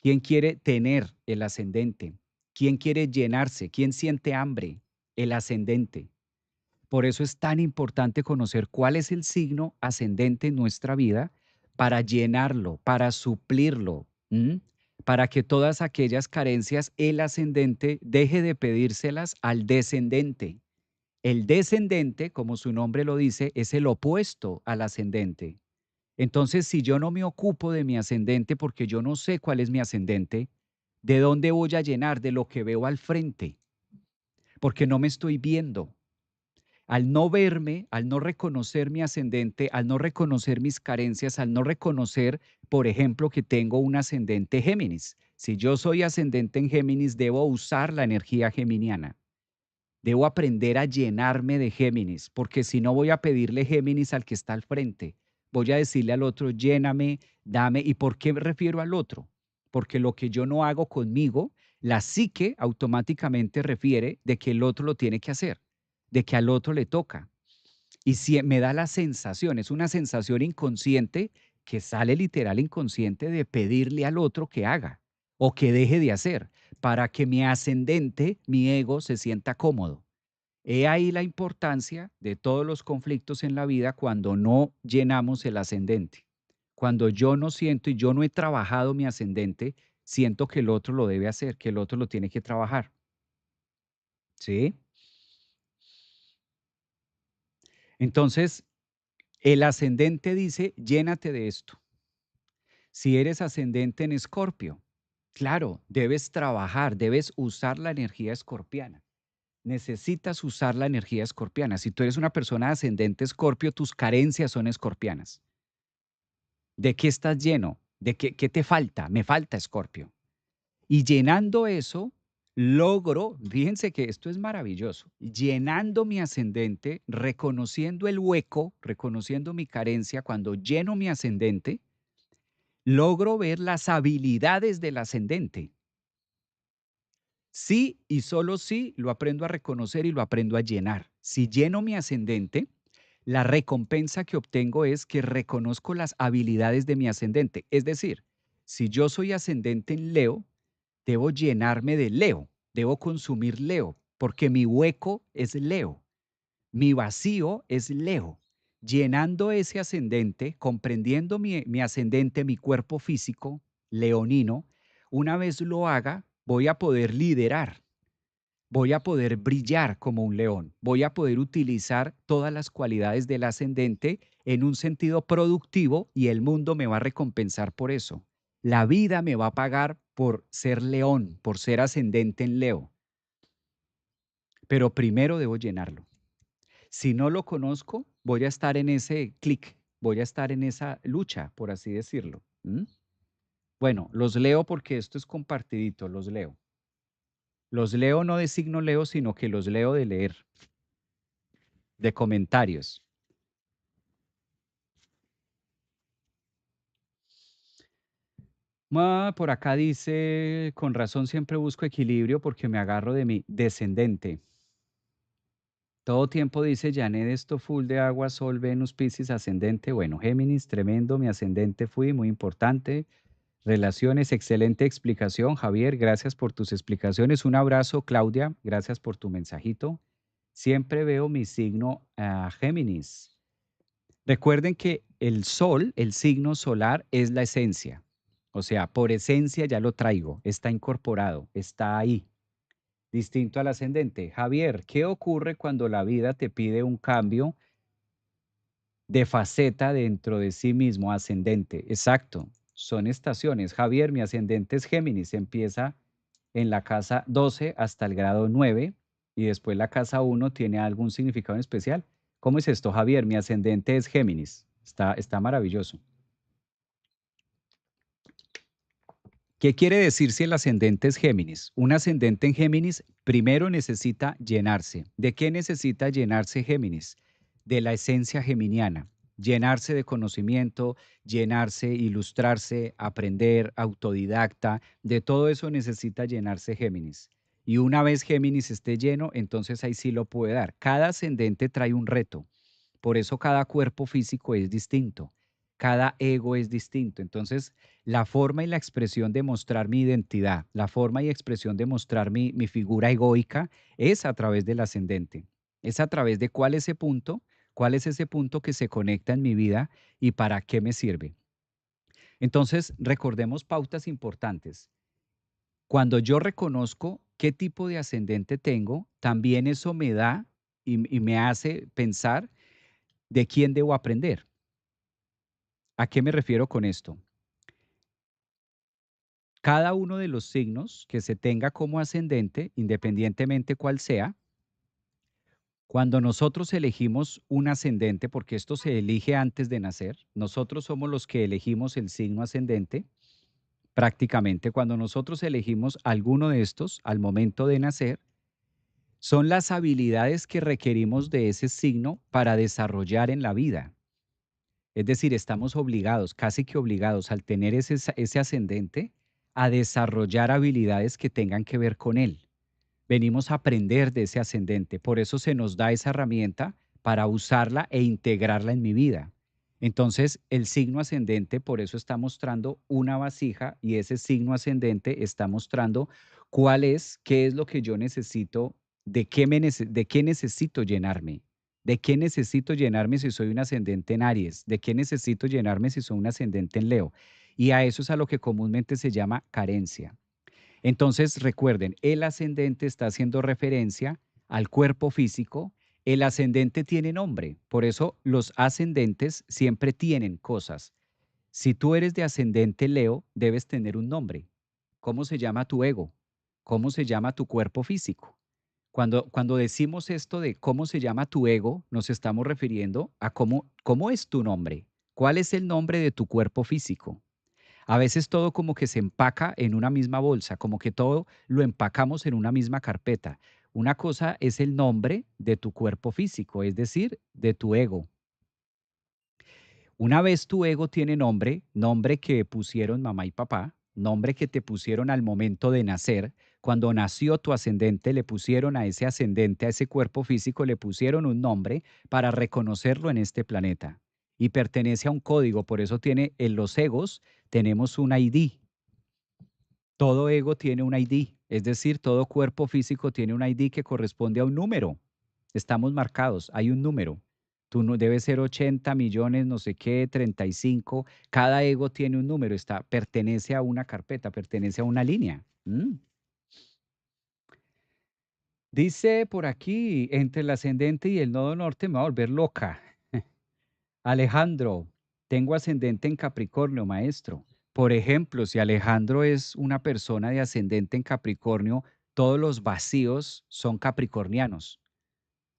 ¿Quién quiere tener? El ascendente. ¿Quién quiere llenarse? ¿Quién siente hambre? El ascendente. Por eso es tan importante conocer cuál es el signo ascendente en nuestra vida para llenarlo, para suplirlo, ¿m? Para que todas aquellas carencias el ascendente deje de pedírselas al descendente. El descendente, como su nombre lo dice, es el opuesto al ascendente. Entonces, si yo no me ocupo de mi ascendente porque yo no sé cuál es mi ascendente, ¿de dónde voy a llenar? De lo que veo al frente, porque no me estoy viendo. Al no verme, al no reconocer mi ascendente, al no reconocer mis carencias, al no reconocer, por ejemplo, que tengo un ascendente Géminis. Si yo soy ascendente en Géminis, debo usar la energía geminiana. Debo aprender a llenarme de Géminis, porque si no voy a pedirle Géminis al que está al frente. Voy a decirle al otro, lléname, dame. ¿Y por qué me refiero al otro? Porque lo que yo no hago conmigo, la psique automáticamente refiere de que el otro lo tiene que hacer, de que al otro le toca. Y si me da la sensación, es una sensación inconsciente que sale literal inconsciente de pedirle al otro que haga o que deje de hacer para que mi ascendente, mi ego, se sienta cómodo. He ahí la importancia de todos los conflictos en la vida cuando no llenamos el ascendente. Cuando yo no siento y yo no he trabajado mi ascendente, siento que el otro lo debe hacer, que el otro lo tiene que trabajar. ¿Sí? Entonces, el ascendente dice, llénate de esto. Si eres ascendente en Escorpio, claro, debes trabajar, debes usar la energía escorpiana. Necesitas usar la energía escorpiana. Si tú eres una persona ascendente Escorpio, tus carencias son escorpianas. ¿De qué estás lleno? ¿De qué te falta? Me falta Escorpio. Y llenando eso, logro, fíjense que esto es maravilloso, llenando mi ascendente, reconociendo el hueco, reconociendo mi carencia, cuando lleno mi ascendente, logro ver las habilidades del ascendente. Sí y solo sí lo aprendo a reconocer y lo aprendo a llenar. Si lleno mi ascendente, la recompensa que obtengo es que reconozco las habilidades de mi ascendente. Es decir, si yo soy ascendente en Leo, debo llenarme de Leo, debo consumir Leo, porque mi hueco es Leo, mi vacío es Leo. Llenando ese ascendente, comprendiendo mi ascendente, mi cuerpo físico, leonino, una vez lo haga, voy a poder liderar, voy a poder brillar como un león, voy a poder utilizar todas las cualidades del ascendente en un sentido productivo y el mundo me va a recompensar por eso. La vida me va a pagar por ser león, por ser ascendente en Leo, pero primero debo llenarlo. Si no lo conozco, voy a estar en ese clic, voy a estar en esa lucha, por así decirlo. ¿M? Bueno, los leo porque esto es compartidito, los leo. Los leo no de signo leo, sino que los leo de leer, de comentarios. Por acá dice, con razón siempre busco equilibrio porque me agarro de mi descendente. Todo tiempo dice Janet, esto full de agua, sol, Venus, Piscis, ascendente. Bueno, Géminis, tremendo, mi ascendente fui, muy importante. Relaciones, excelente explicación, Javier, gracias por tus explicaciones. Un abrazo, Claudia, gracias por tu mensajito. Siempre veo mi signo Géminis. Recuerden que el sol, el signo solar, es la esencia. O sea, por esencia ya lo traigo, está incorporado, está ahí. Distinto al ascendente. Javier, ¿qué ocurre cuando la vida te pide un cambio de faceta dentro de sí mismo, ascendente? Exacto, son estaciones. Javier, mi ascendente es Géminis, empieza en la casa 12 hasta el grado 9 y después la casa 1 tiene algún significado en especial. ¿Cómo es esto, Javier? Mi ascendente es Géminis. Está maravilloso. ¿Qué quiere decir si el ascendente es Géminis? Un ascendente en Géminis primero necesita llenarse. ¿De qué necesita llenarse Géminis? De la esencia geminiana, llenarse de conocimiento, llenarse, ilustrarse, aprender, autodidacta, de todo eso necesita llenarse Géminis. Y una vez Géminis esté lleno, entonces ahí sí lo puede dar. Cada ascendente trae un reto. Por eso cada cuerpo físico es distinto, cada ego es distinto. Entonces, la forma y la expresión de mostrar mi identidad, la forma y expresión de mostrar mi figura egoica es a través del ascendente. Es a través de cuál es ese punto que se conecta en mi vida y para qué me sirve. Entonces, recordemos pautas importantes. Cuando yo reconozco qué tipo de ascendente tengo, también eso me da y me hace pensar de quién debo aprender. ¿A qué me refiero con esto? Cada uno de los signos que se tenga como ascendente, independientemente cuál sea, cuando nosotros elegimos un ascendente, porque esto se elige antes de nacer, nosotros somos los que elegimos el signo ascendente, prácticamente cuando nosotros elegimos alguno de estos al momento de nacer, son las habilidades que requerimos de ese signo para desarrollar en la vida. Es decir, estamos obligados, casi que obligados, al tener ese ascendente, a desarrollar habilidades que tengan que ver con él. Venimos a aprender de ese ascendente, por eso se nos da esa herramienta para usarla e integrarla en mi vida. Entonces, el signo ascendente, por eso está mostrando una vasija y ese signo ascendente está mostrando qué es lo que yo necesito, de qué necesito llenarme. ¿De qué necesito llenarme si soy un ascendente en Aries? ¿De qué necesito llenarme si soy un ascendente en Leo? Y a eso es a lo que comúnmente se llama carencia. Entonces, recuerden, el ascendente está haciendo referencia al cuerpo físico. El ascendente tiene nombre, por eso los ascendentes siempre tienen cosas. Si tú eres de ascendente Leo, debes tener un nombre. ¿Cómo se llama tu ego? ¿Cómo se llama tu cuerpo físico? Cuando decimos esto de cómo se llama tu ego, nos estamos refiriendo a cómo es tu nombre. ¿Cuál es el nombre de tu cuerpo físico? A veces todo como que se empaca en una misma bolsa, como que todo lo empacamos en una misma carpeta. Una cosa es el nombre de tu cuerpo físico, es decir, de tu ego. Una vez tu ego tiene nombre, nombre que pusieron mamá y papá, nombre que te pusieron al momento de nacer, cuando nació tu ascendente, le pusieron a ese ascendente, a ese cuerpo físico, le pusieron un nombre para reconocerlo en este planeta. Y pertenece a un código, por eso tiene en los egos, tenemos un ID. Todo ego tiene un ID, es decir, todo cuerpo físico tiene un ID que corresponde a un número. Estamos marcados, hay un número. Tú no debe ser 80 millones, no sé qué, 35. Cada ego tiene un número, pertenece a una carpeta, pertenece a una línea. Dice por aquí, entre el ascendente y el nodo norte me va a volver loca. Alejandro, tengo ascendente en Capricornio, maestro. Por ejemplo, si Alejandro es una persona de ascendente en Capricornio, todos los vacíos son capricornianos.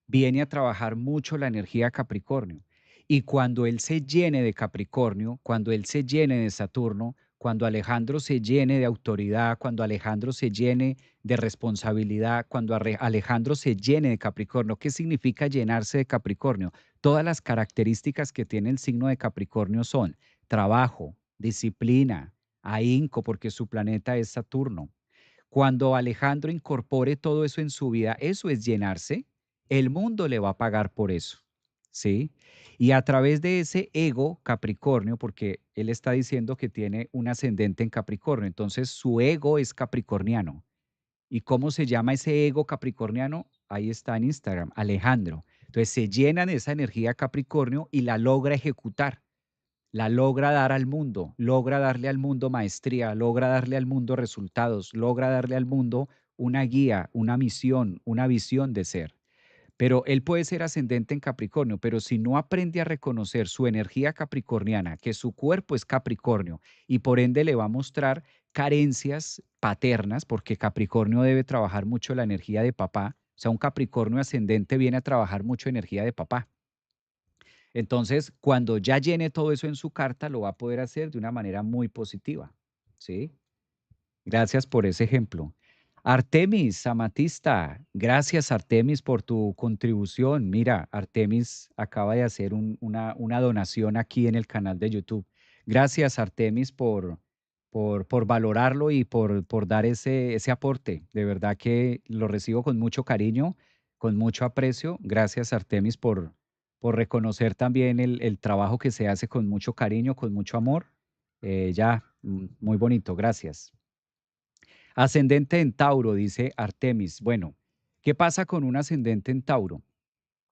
Viene a trabajar mucho la energía Capricornio. Y cuando él se llene de Capricornio, cuando él se llene de Saturno, cuando Alejandro se llene de autoridad, cuando Alejandro se llene de responsabilidad, cuando Alejandro se llene de Capricornio, ¿qué significa llenarse de Capricornio? Todas las características que tiene el signo de Capricornio son trabajo, disciplina, ahínco, porque su planeta es Saturno. Cuando Alejandro incorpore todo eso en su vida, eso es llenarse, el mundo le va a pagar por eso, ¿sí? Y a través de ese ego Capricornio, porque él está diciendo que tiene un ascendente en Capricornio, entonces su ego es capricorniano. ¿Y cómo se llama ese ego capricorniano? Ahí está en Instagram, Alejandro. Entonces se llena de esa energía Capricornio y la logra ejecutar, la logra dar al mundo, logra darle al mundo maestría, logra darle al mundo resultados, logra darle al mundo una guía, una misión, una visión de ser. Pero él puede ser ascendente en Capricornio, pero si no aprende a reconocer su energía capricorniana, que su cuerpo es Capricornio, y por ende le va a mostrar carencias paternas, porque Capricornio debe trabajar mucho la energía de papá, o sea, un Capricornio ascendente viene a trabajar mucho energía de papá. Entonces, cuando ya llene todo eso en su carta, lo va a poder hacer de una manera muy positiva, ¿sí? Gracias por ese ejemplo. Artemis, Amatista, gracias Artemis por tu contribución. Mira, Artemis acaba de hacer una donación aquí en el canal de YouTube. Gracias Artemis por valorarlo y por dar ese aporte. De verdad que lo recibo con mucho cariño, con mucho aprecio. Gracias Artemis por reconocer también el trabajo que se hace con mucho cariño, con mucho amor. Muy bonito, gracias. Ascendente en Tauro, dice Artemis. Bueno, ¿qué pasa con un ascendente en Tauro?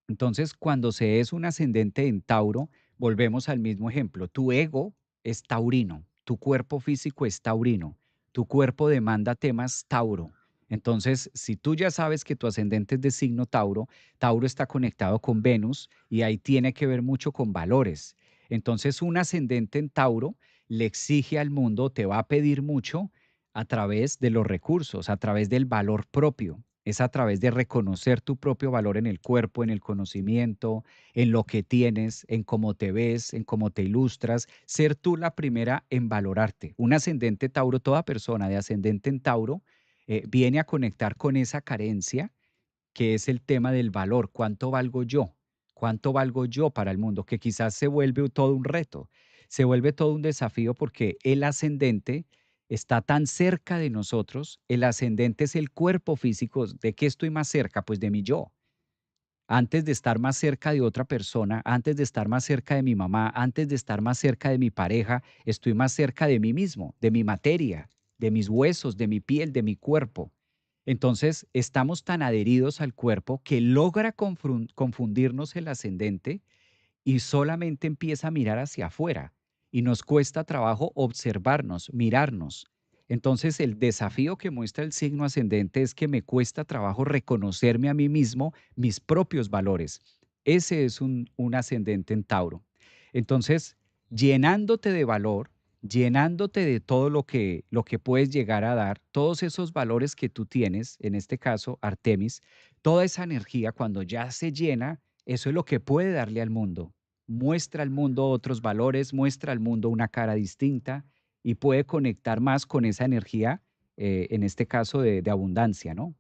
Entonces, cuando se es un ascendente en Tauro, volvemos al mismo ejemplo. Tu ego es taurino, tu cuerpo físico es taurino, tu cuerpo demanda temas Tauro. Entonces, si tú ya sabes que tu ascendente es de signo Tauro, Tauro está conectado con Venus y ahí tiene que ver mucho con valores. Entonces, un ascendente en Tauro le exige al mundo, te va a pedir mucho a través de los recursos, a través del valor propio. Es a través de reconocer tu propio valor en el cuerpo, en el conocimiento, en lo que tienes, en cómo te ves, en cómo te ilustras, ser tú la primera en valorarte. Un ascendente Tauro, toda persona de ascendente en Tauro, viene a conectar con esa carencia que es el tema del valor. ¿Cuánto valgo yo? ¿Cuánto valgo yo para el mundo? Que quizás se vuelve todo un reto, se vuelve todo un desafío porque el ascendente está tan cerca de nosotros. El ascendente es el cuerpo físico. ¿De qué estoy más cerca? Pues de mi yo. Antes de estar más cerca de otra persona, antes de estar más cerca de mi mamá, antes de estar más cerca de mi pareja, estoy más cerca de mí mismo, de mi materia, de mis huesos, de mi piel, de mi cuerpo. Entonces, estamos tan adheridos al cuerpo que logra confundirnos el ascendente y solamente empieza a mirar hacia afuera y nos cuesta trabajo observarnos, mirarnos. Entonces, el desafío que muestra el signo ascendente es que me cuesta trabajo reconocerme a mí mismo, mis propios valores. Ese es un ascendente en Tauro. Entonces, llenándote de valor, llenándote de todo lo que puedes llegar a dar, todos esos valores que tú tienes, en este caso Artemis, toda esa energía cuando ya se llena, eso es lo que puede darle al mundo. Muestra al mundo otros valores, muestra al mundo una cara distinta y puede conectar más con esa energía, en este caso de abundancia, ¿no?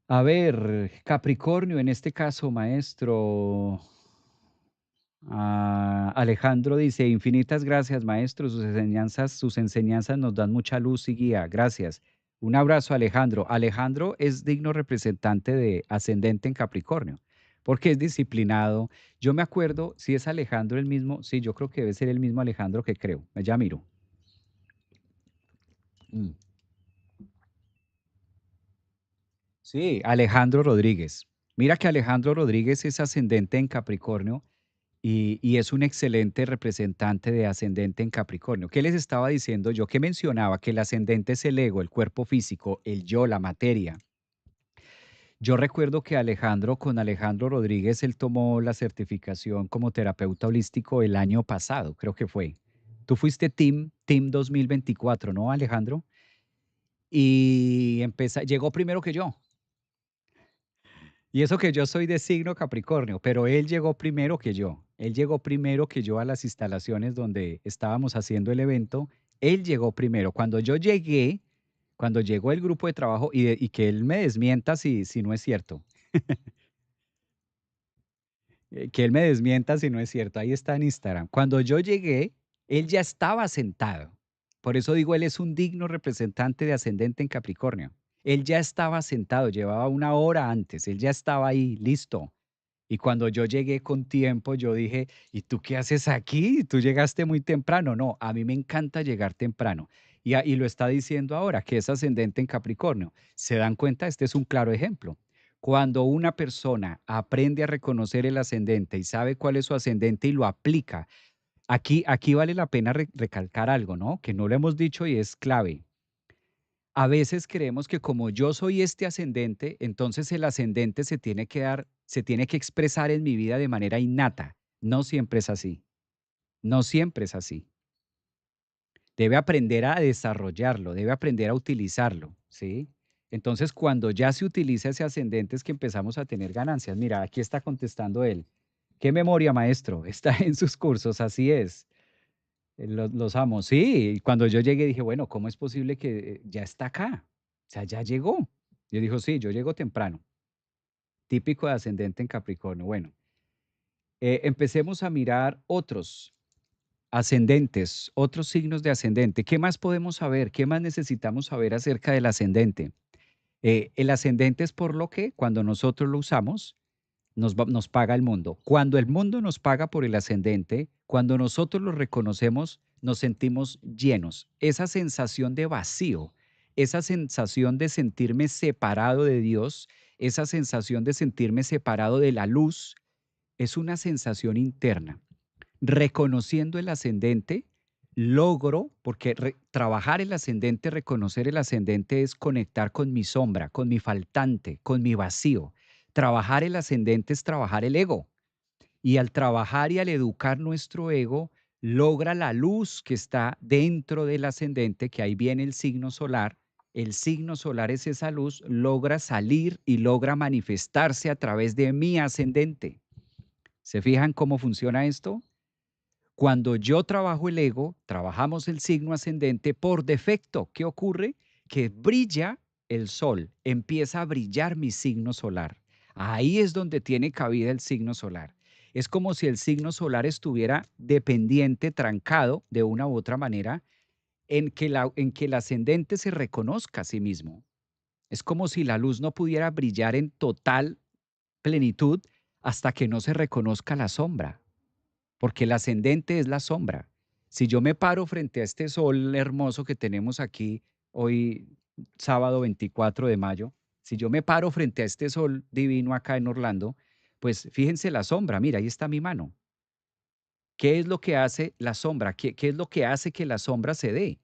A ver, Capricornio, en este caso, maestro. Alejandro dice, infinitas gracias, maestro. Sus enseñanzas nos dan mucha luz y guía. Gracias. Un abrazo, Alejandro. Alejandro es digno representante de ascendente en Capricornio, porque es disciplinado. Yo me acuerdo, si es Alejandro el mismo, sí, yo creo que debe ser el mismo Alejandro que creo. Ya miro. Mm. Sí, Alejandro Rodríguez. Mira que Alejandro Rodríguez es ascendente en Capricornio y es un excelente representante de ascendente en Capricornio. ¿Qué les estaba diciendo yo? Que mencionaba que el ascendente es el ego, el cuerpo físico, el yo, la materia. Yo recuerdo que con Alejandro Rodríguez, él tomó la certificación como terapeuta holístico el año pasado, creo que fue. Tú fuiste Team 2024, ¿no, Alejandro? Y llegó primero que yo. Y eso que yo soy de signo Capricornio, pero él llegó primero que yo. Él llegó primero que yo a las instalaciones donde estábamos haciendo el evento. Él llegó primero. Cuando yo llegué, cuando llegó el grupo de trabajo y que él me desmienta si no es cierto, que él me desmienta si no es cierto. Ahí está en Instagram. Cuando yo llegué, él ya estaba sentado. Por eso digo, él es un digno representante de ascendente en Capricornio. Él ya estaba sentado, llevaba una hora antes, él ya estaba ahí, listo. Y cuando yo llegué con tiempo, yo dije, ¿y tú qué haces aquí? Tú llegaste muy temprano. No, a mí me encanta llegar temprano. Y lo está diciendo ahora, que es ascendente en Capricornio. ¿Se dan cuenta? Este es un claro ejemplo. Cuando una persona aprende a reconocer el ascendente y sabe cuál es su ascendente y lo aplica, aquí vale la pena recalcar algo, ¿no? Que no lo hemos dicho y es clave. A veces creemos que como yo soy este ascendente, entonces el ascendente se tiene que expresar en mi vida de manera innata. No siempre es así. No siempre es así. Debe aprender a desarrollarlo, debe aprender a utilizarlo, ¿sí? Entonces, cuando ya se utiliza ese ascendente es que empezamos a tener ganancias. Mira, aquí está contestando él. ¿Qué memoria, maestro? Está en sus cursos, así es. Los amo. Sí, y cuando yo llegué dije: "Bueno, ¿cómo es posible que ya está acá? O sea, ya llegó". Yo dijo: "Sí, yo llego temprano". Típico de ascendente en Capricornio. Bueno, empecemos a mirar otros ascendentes, otros signos de ascendente. ¿Qué más podemos saber? ¿Qué más necesitamos saber acerca del ascendente? El ascendente es por lo que cuando nosotros lo usamos, nos paga el mundo. Cuando el mundo nos paga por el ascendente, cuando nosotros lo reconocemos, nos sentimos llenos. Esa sensación de vacío, esa sensación de sentirme separado de Dios, esa sensación de sentirme separado de la luz, es una sensación interna. Reconociendo el ascendente, logro, porque trabajar el ascendente, reconocer el ascendente es conectar con mi sombra, con mi faltante, con mi vacío. Trabajar el ascendente es trabajar el ego. Y al trabajar y al educar nuestro ego, logra la luz que está dentro del ascendente, que ahí viene el signo solar. El signo solar es esa luz, logra salir y logra manifestarse a través de mi ascendente. ¿Se fijan cómo funciona esto? Cuando yo trabajo el ego, trabajamos el signo ascendente por defecto. ¿Qué ocurre? Que brilla el sol, empieza a brillar mi signo solar. Ahí es donde tiene cabida el signo solar. Es como si el signo solar estuviera dependiente, trancado de una u otra manera, en que el ascendente se reconozca a sí mismo. Es como si la luz no pudiera brillar en total plenitud hasta que no se reconozca la sombra, porque el ascendente es la sombra. Si yo me paro frente a este sol hermoso que tenemos aquí hoy, sábado 24 de mayo, si yo me paro frente a este sol divino acá en Orlando, pues fíjense la sombra, mira, ahí está mi mano. ¿Qué es lo que hace la sombra? ¿Qué es lo que hace que la sombra se dé?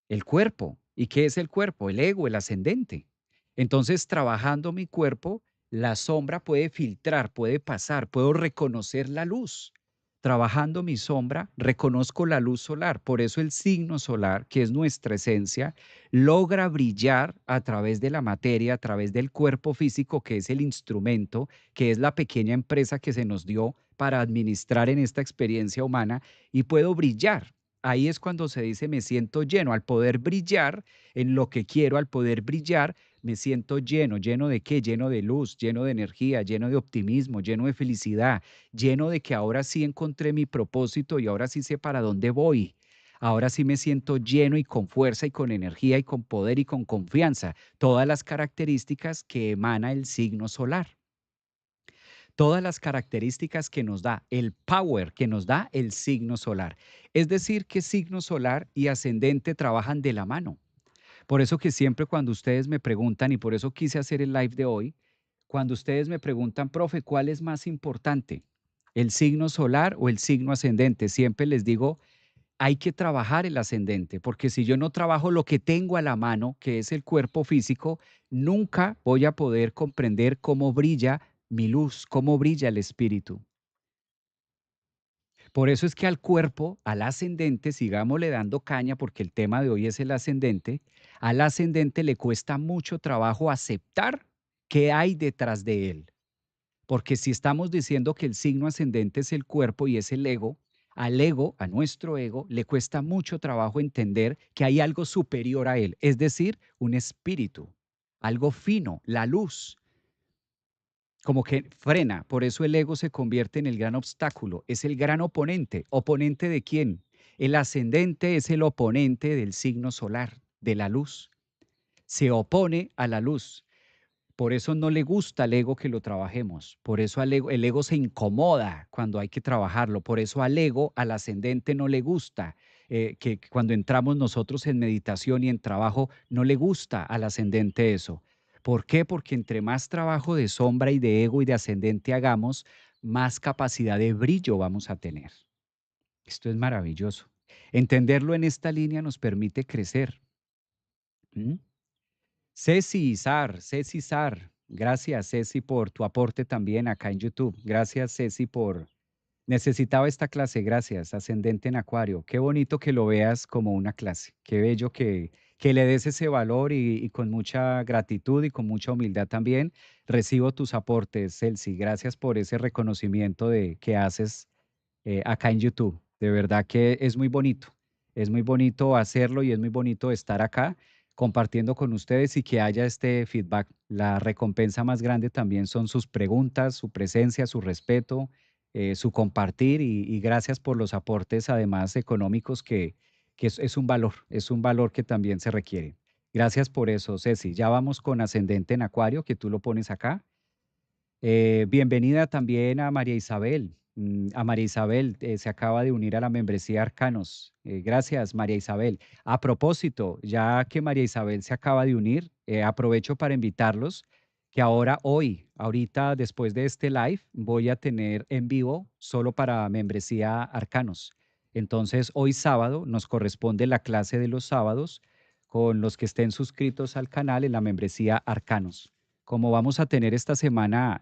El cuerpo. ¿Y qué es el cuerpo? El ego, el ascendente. Entonces, trabajando mi cuerpo, la sombra puede filtrar, puede pasar, puedo reconocer la luz. Trabajando mi sombra, reconozco la luz solar. Por eso el signo solar, que es nuestra esencia, logra brillar a través de la materia, a través del cuerpo físico, que es el instrumento, que es la pequeña empresa que se nos dio para administrar en esta experiencia humana, y puedo brillar. Ahí es cuando se dice me siento lleno, al poder brillar en lo que quiero, al poder brillar, me siento lleno. ¿Lleno de qué? Lleno de luz, lleno de energía, lleno de optimismo, lleno de felicidad, lleno de que ahora sí encontré mi propósito y ahora sí sé para dónde voy. Ahora sí me siento lleno y con fuerza y con energía y con poder y con confianza. Todas las características que emana el signo solar. Todas las características que nos da, el power que nos da el signo solar. Es decir, que signo solar y ascendente trabajan de la mano. Por eso que siempre cuando ustedes me preguntan, y por eso quise hacer el live de hoy, cuando ustedes me preguntan, profe, ¿cuál es más importante? ¿El signo solar o el signo ascendente? Siempre les digo, hay que trabajar el ascendente, porque si yo no trabajo lo que tengo a la mano, que es el cuerpo físico, nunca voy a poder comprender cómo brilla mi luz, cómo brilla el espíritu. Por eso es que al cuerpo, al ascendente, sigámosle dando caña, porque el tema de hoy es el ascendente, al ascendente le cuesta mucho trabajo aceptar qué hay detrás de él. Porque si estamos diciendo que el signo ascendente es el cuerpo y es el ego, al ego, a nuestro ego, le cuesta mucho trabajo entender que hay algo superior a él, es decir, un espíritu, algo fino, la luz, como que frena. Por eso el ego se convierte en el gran obstáculo, es el gran oponente. ¿Oponente de quién? El ascendente es el oponente del signo solar, de la luz. Se opone a la luz. Por eso no le gusta al ego que lo trabajemos. Por eso el ego se incomoda cuando hay que trabajarlo. Por eso al ego, al ascendente, no le gusta que cuando entramos nosotros en meditación y en trabajo, no le gusta al ascendente eso. ¿Por qué? Porque entre más trabajo de sombra y de ego y de ascendente hagamos, más capacidad de brillo vamos a tener. Esto es maravilloso. Entenderlo en esta línea nos permite crecer. ¿Mm? Ceci Sar, gracias Ceci por tu aporte también acá en YouTube. Gracias Ceci por... Necesitaba esta clase, gracias. Ascendente en Acuario. Qué bonito que lo veas como una clase. Qué bello que le des ese valor y con mucha gratitud y con mucha humildad también recibo tus aportes, Celsi. Gracias por ese reconocimiento de que haces acá en YouTube. De verdad que es muy bonito hacerlo y es muy bonito estar acá compartiendo con ustedes y que haya este feedback. La recompensa más grande también son sus preguntas, su presencia, su respeto, su compartir y gracias por los aportes además económicos que es un valor que también se requiere. Gracias por eso, Ceci. Ya vamos con Ascendente en Acuario, que tú lo pones acá. Bienvenida también a María Isabel. A María Isabel se acaba de unir a la membresía Arcanos. Gracias, María Isabel. A propósito, ya que María Isabel se acaba de unir, aprovecho para invitarlos que ahora, hoy, ahorita, después de este live, voy a tener en vivo solo para membresía Arcanos. Entonces, hoy sábado nos corresponde la clase de los sábados con los que estén suscritos al canal en la membresía Arcanos. Como vamos a tener esta semana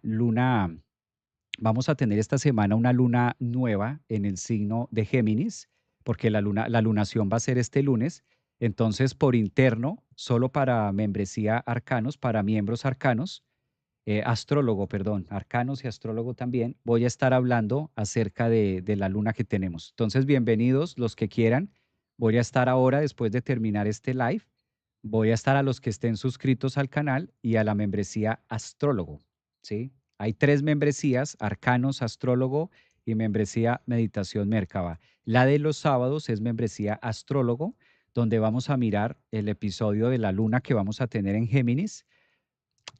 vamos a tener esta semana una luna nueva en el signo de Géminis, porque la lunación va a ser este lunes. Entonces, por interno, solo para membresía arcanos, para miembros arcanos, astrólogo, perdón, arcanos y astrólogo también, voy a estar hablando acerca de la luna que tenemos. Entonces, bienvenidos los que quieran. Voy a estar ahora, después de terminar este live, voy a estar a los que estén suscritos al canal y a la membresía astrólogo, ¿sí? Hay tres membresías, arcanos, astrólogo y membresía meditación Merkaba. La de los sábados es membresía astrólogo, donde vamos a mirar el episodio de la luna que vamos a tener en Géminis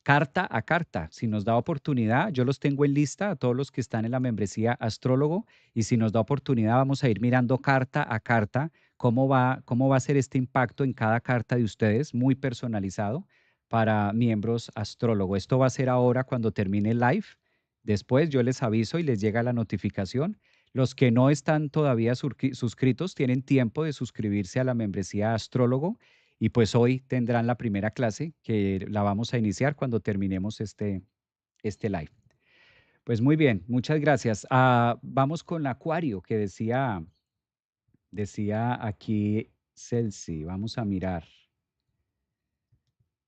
carta a carta. Si nos da oportunidad, yo los tengo en lista a todos los que están en la membresía Astrólogo y si nos da oportunidad vamos a ir mirando carta a carta cómo va a ser este impacto en cada carta de ustedes, muy personalizado para miembros Astrólogo. Esto va a ser ahora cuando termine el live. Después yo les aviso y les llega la notificación. Los que no están todavía suscritos tienen tiempo de suscribirse a la membresía Astrólogo y pues hoy tendrán la primera clase que la vamos a iniciar cuando terminemos este live. Pues muy bien, muchas gracias. Vamos con Acuario, que decía aquí Celsi. Vamos a mirar.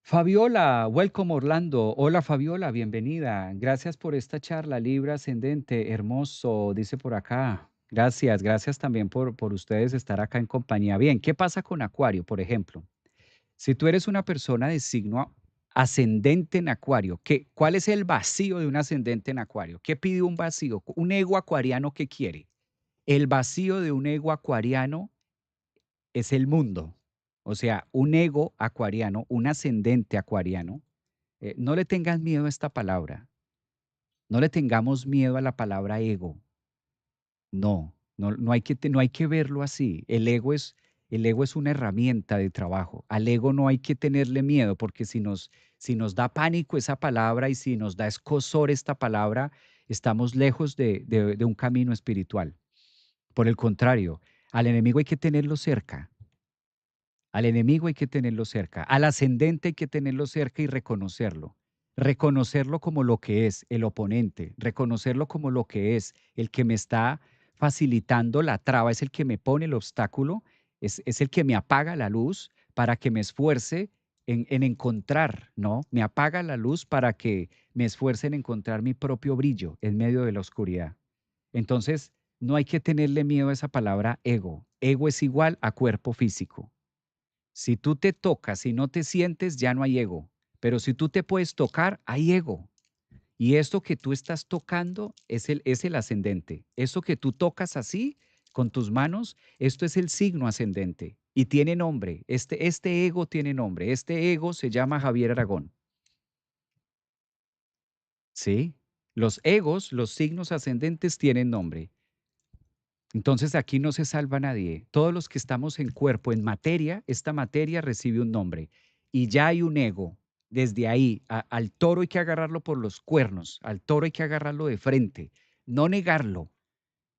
Fabiola, welcome Orlando. Hola Fabiola, bienvenida. Gracias por esta charla, Libra Ascendente, hermoso, dice por acá. Gracias, gracias también por ustedes estar acá en compañía. Bien, ¿qué pasa con Acuario, por ejemplo? Si tú eres una persona de signo ascendente en Acuario, ¿cuál es el vacío de un ascendente en Acuario? ¿Qué pide un vacío? Un ego acuariano, ¿qué quiere? El vacío de un ego acuariano es el mundo. O sea, un ego acuariano, un ascendente acuariano, no le tengas miedo a esta palabra, no le tengamos miedo a la palabra ego. No, no hay que verlo así. El ego es una herramienta de trabajo. Al ego no hay que tenerle miedo porque si nos da pánico esa palabra y si nos da escozor esta palabra, estamos lejos de un camino espiritual. Por el contrario, al enemigo hay que tenerlo cerca. Al enemigo hay que tenerlo cerca. Al ascendente hay que tenerlo cerca y reconocerlo. Reconocerlo como lo que es, el oponente. Reconocerlo como lo que es, el que me está facilitando la traba, es el que me pone el obstáculo, es el que me apaga la luz para que me esfuerce en encontrar, ¿no? Me apaga la luz para que me esfuerce en encontrar mi propio brillo en medio de la oscuridad. Entonces, no hay que tenerle miedo a esa palabra ego. Ego es igual a cuerpo físico. Si tú te tocas y no te sientes, ya no hay ego. Pero si tú te puedes tocar, hay ego. Y esto que tú estás tocando es el ascendente. Eso que tú tocas así, con tus manos, esto es el signo ascendente. Y tiene nombre. Este ego tiene nombre. Este ego se llama Javier Aragón. ¿Sí? Los egos, los signos ascendentes tienen nombre. Entonces aquí no se salva nadie. Todos los que estamos en cuerpo, en materia, esta materia recibe un nombre y ya hay un ego. Desde ahí, al toro hay que agarrarlo por los cuernos, al toro hay que agarrarlo de frente, no negarlo.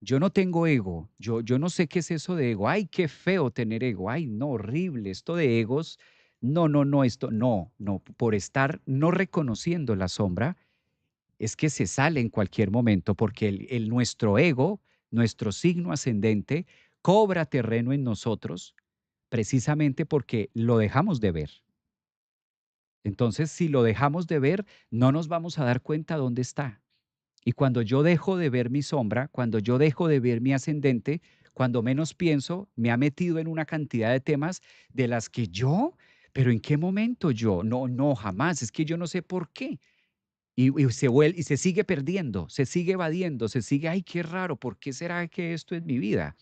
Yo no tengo ego, yo no sé qué es eso de ego. Ay, qué feo tener ego. Ay, no, horrible. Esto de egos, no, por estar no reconociendo la sombra, es que se sale en cualquier momento porque nuestro ego, nuestro signo ascendente, cobra terreno en nosotros precisamente porque lo dejamos de ver. Entonces, si lo dejamos de ver, no nos vamos a dar cuenta dónde está. Y cuando yo dejo de ver mi sombra, cuando yo dejo de ver mi ascendente, Cuando menos pienso, me ha metido en una cantidad de temas de las que yo, pero ¿en qué momento yo? No, no, jamás. Es que yo no sé por qué. Y se sigue perdiendo, se sigue evadiendo, se sigue, ay, qué raro, ¿por qué será que esto es mi vida?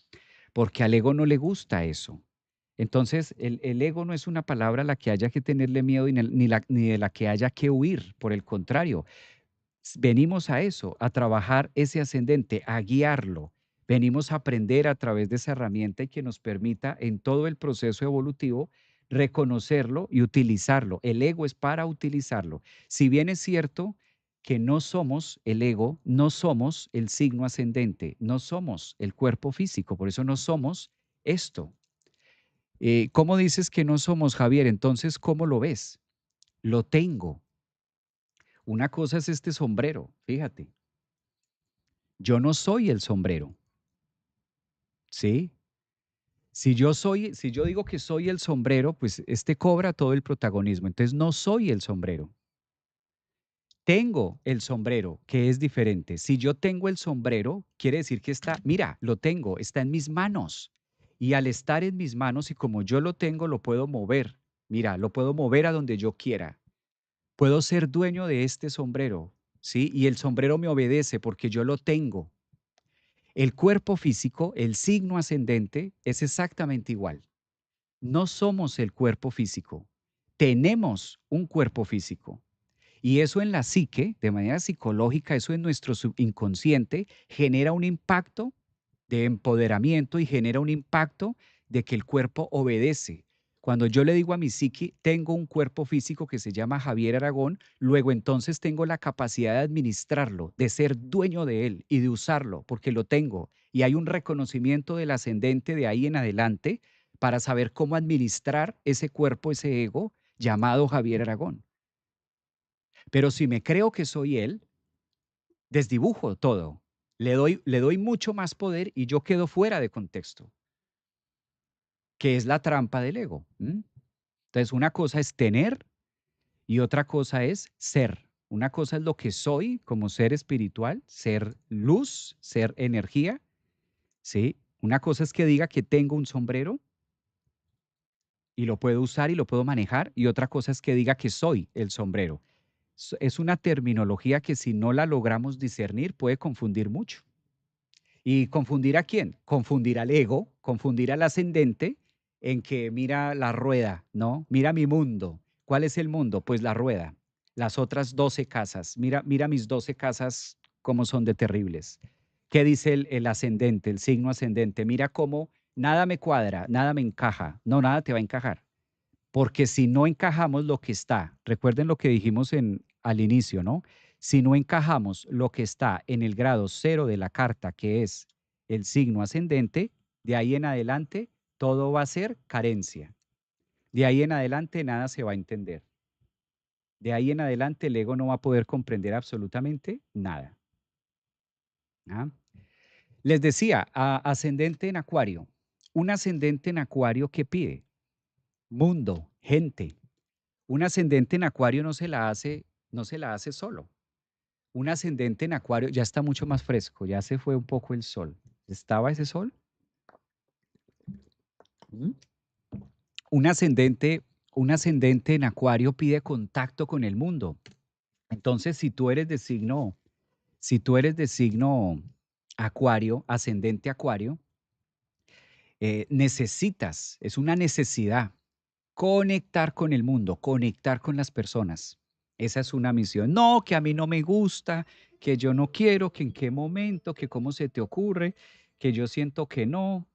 Porque al ego no le gusta eso. Entonces, el ego no es una palabra a la que haya que tenerle miedo ni de la que haya que huir. Por el contrario, venimos a eso, a trabajar ese ascendente, a guiarlo. Venimos a aprender a través de esa herramienta y que nos permita en todo el proceso evolutivo reconocerlo y utilizarlo. El ego es para utilizarlo. Si bien es cierto que no somos el ego, no somos el signo ascendente, no somos el cuerpo físico, por eso no somos esto. ¿Cómo dices que no somos, Javier? Entonces, ¿cómo lo ves? Lo tengo. Una cosa es este sombrero, fíjate. Yo no soy el sombrero, ¿sí? Si yo digo que soy el sombrero, pues este cobra todo el protagonismo. Entonces no soy el sombrero. Tengo el sombrero, que es diferente. Si yo tengo el sombrero, quiere decir que está, mira, lo tengo, está en mis manos. Y al estar en mis manos y como yo lo tengo, lo puedo mover. Mira, lo puedo mover a donde yo quiera. Puedo ser dueño de este sombrero, ¿sí? Y el sombrero me obedece porque yo lo tengo. El cuerpo físico, el signo ascendente, es exactamente igual. No somos el cuerpo físico, tenemos un cuerpo físico. Y eso en la psique, de manera psicológica, eso en nuestro subconsciente genera un impacto de empoderamiento y genera un impacto de que el cuerpo obedece. Cuando yo le digo a mi psique, tengo un cuerpo físico que se llama Javier Aragón, luego entonces tengo la capacidad de administrarlo, de ser dueño de él y de usarlo, porque lo tengo. Y hay un reconocimiento del ascendente de ahí en adelante para saber cómo administrar ese cuerpo, ese ego llamado Javier Aragón. Pero si me creo que soy él, desdibujo todo. Le doy mucho más poder y yo quedo fuera de contexto, que es la trampa del ego. Entonces, una cosa es tener y otra cosa es ser. Una cosa es lo que soy como ser espiritual, ser luz, ser energía, ¿sí? Una cosa es que diga que tengo un sombrero y lo puedo usar y lo puedo manejar, y otra cosa es que diga que soy el sombrero. Es una terminología que si no la logramos discernir puede confundir mucho. ¿Y confundir a quién? Confundir al ego, confundir al ascendente en que mira la rueda, ¿no? Mira mi mundo. ¿Cuál es el mundo? Pues la rueda. Las otras 12 casas. Mira, mira mis 12 casas, cómo son de terribles. ¿Qué dice el ascendente, el signo ascendente? Mira cómo nada me cuadra, nada me encaja. No, nada te va a encajar. Porque si no encajamos lo que está, recuerden lo que dijimos al inicio, ¿no? Si no encajamos lo que está en el grado cero de la carta, que es el signo ascendente, de ahí en adelante todo va a ser carencia. De ahí en adelante nada se va a entender. De ahí en adelante el ego no va a poder comprender absolutamente nada. ¿Ah? Les decía, ascendente en Acuario. Un ascendente en Acuario, ¿qué pide? Mundo, gente. Un ascendente en Acuario no se la hace solo. Un ascendente en Acuario ya está mucho más fresco, ya se fue un poco el sol. ¿Estaba ese sol? ¿Mm? Un ascendente, un ascendente en Acuario pide contacto con el mundo. Entonces, si tú eres de signo Acuario, ascendente Acuario, necesitas, es una necesidad conectar con el mundo, conectar con las personas. Esa es una misión. No, que a mí no me gusta, que yo no quiero, que en qué momento, que cómo se te ocurre, que yo siento que no.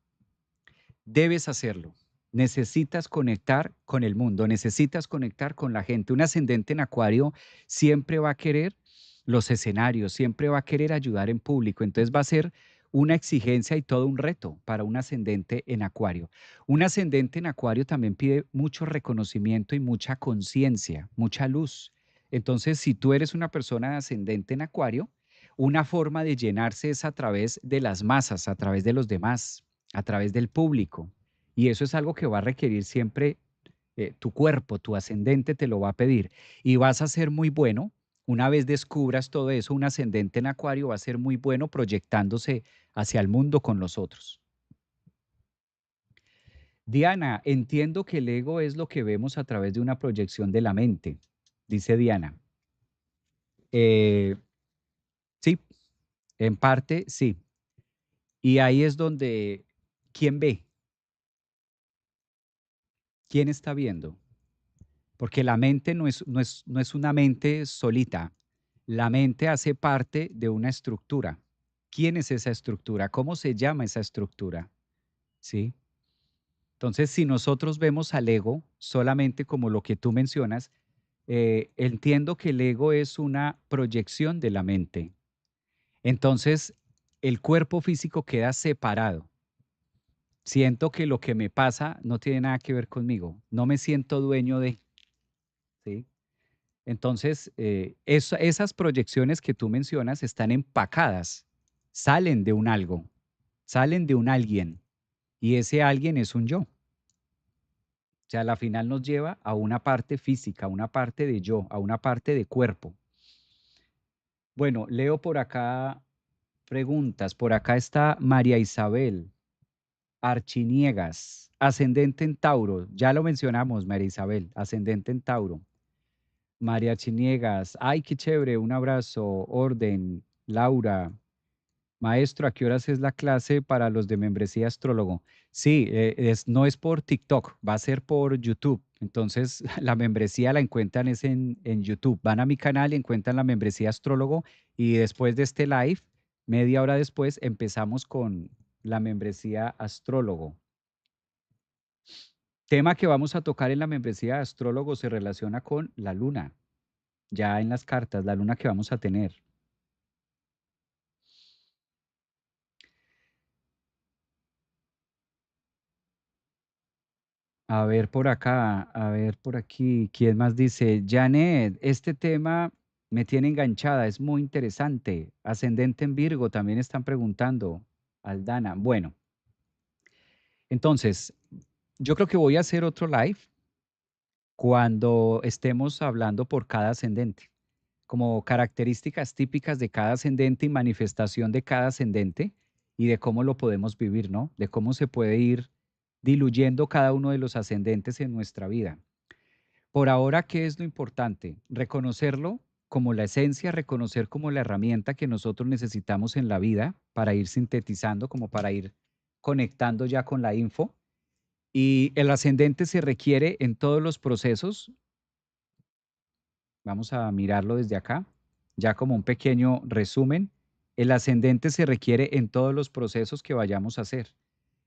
Debes hacerlo. Necesitas conectar con el mundo, necesitas conectar con la gente. Un ascendente en Acuario siempre va a querer los escenarios, siempre va a querer ayudar en público. Entonces va a ser una exigencia y todo un reto para un ascendente en Acuario. Un ascendente en Acuario también pide mucho reconocimiento y mucha conciencia, mucha luz. Entonces, si tú eres una persona ascendente en Acuario, una forma de llenarse es a través de las masas, a través de los demás, a través del público. Y eso es algo que va a requerir siempre tu cuerpo, tu ascendente te lo va a pedir. Y vas a ser muy bueno, una vez descubras todo eso, un ascendente en Acuario va a ser muy bueno proyectándose hacia el mundo con los otros. Diana, entiendo que el ego es lo que vemos a través de una proyección de la mente, dice Diana. Eh, sí, en parte sí. Y ahí es donde, ¿quién ve? ¿Quién está viendo? Porque la mente no es una mente solita. La mente hace parte de una estructura. ¿Quién es esa estructura? ¿Cómo se llama esa estructura? ¿Sí? Entonces, si nosotros vemos al ego solamente como lo que tú mencionas, entiendo que el ego es una proyección de la mente. Entonces, el cuerpo físico queda separado. Siento que lo que me pasa no tiene nada que ver conmigo. No me siento dueño de, ¿sí? Entonces, esas proyecciones que tú mencionas están empacadas, salen de un algo, salen de un alguien, y ese alguien es un yo. O sea, a la final nos lleva a una parte física, a una parte de yo, a una parte de cuerpo. Bueno, leo por acá preguntas. Por acá está María Isabel Archiniegas, ascendente en Tauro. Ya lo mencionamos, María Isabel, ascendente en Tauro. María Chiniegas, ay, qué chévere, un abrazo, orden, Laura, maestro, ¿a qué horas es la clase para los de membresía astrólogo? Sí, no es por TikTok, va a ser por YouTube. Entonces, la membresía la encuentran es en YouTube. Van a mi canal y encuentran la membresía astrólogo y después de este live, media hora después, empezamos con la membresía astrólogo. Tema que vamos a tocar en la membresía astrólogo se relaciona con la luna, ya en las cartas, la luna que vamos a tener. A ver por acá, a ver por aquí, ¿quién más dice? Janet, este tema me tiene enganchada, es muy interesante. Ascendente en Virgo, también están preguntando. Aldana, bueno, entonces, yo creo que voy a hacer otro live cuando estemos hablando por cada ascendente, como características típicas de cada ascendente y manifestación de cada ascendente y de cómo lo podemos vivir, ¿no? De cómo se puede ir diluyendo cada uno de los ascendentes en nuestra vida. Por ahora, ¿qué es lo importante? Reconocerlo como la esencia, reconocer como la herramienta que nosotros necesitamos en la vida para ir sintetizando, como para ir conectando ya con la info. Y el ascendente se requiere en todos los procesos. Vamos a mirarlo desde acá, ya como un pequeño resumen. El ascendente se requiere en todos los procesos que vayamos a hacer.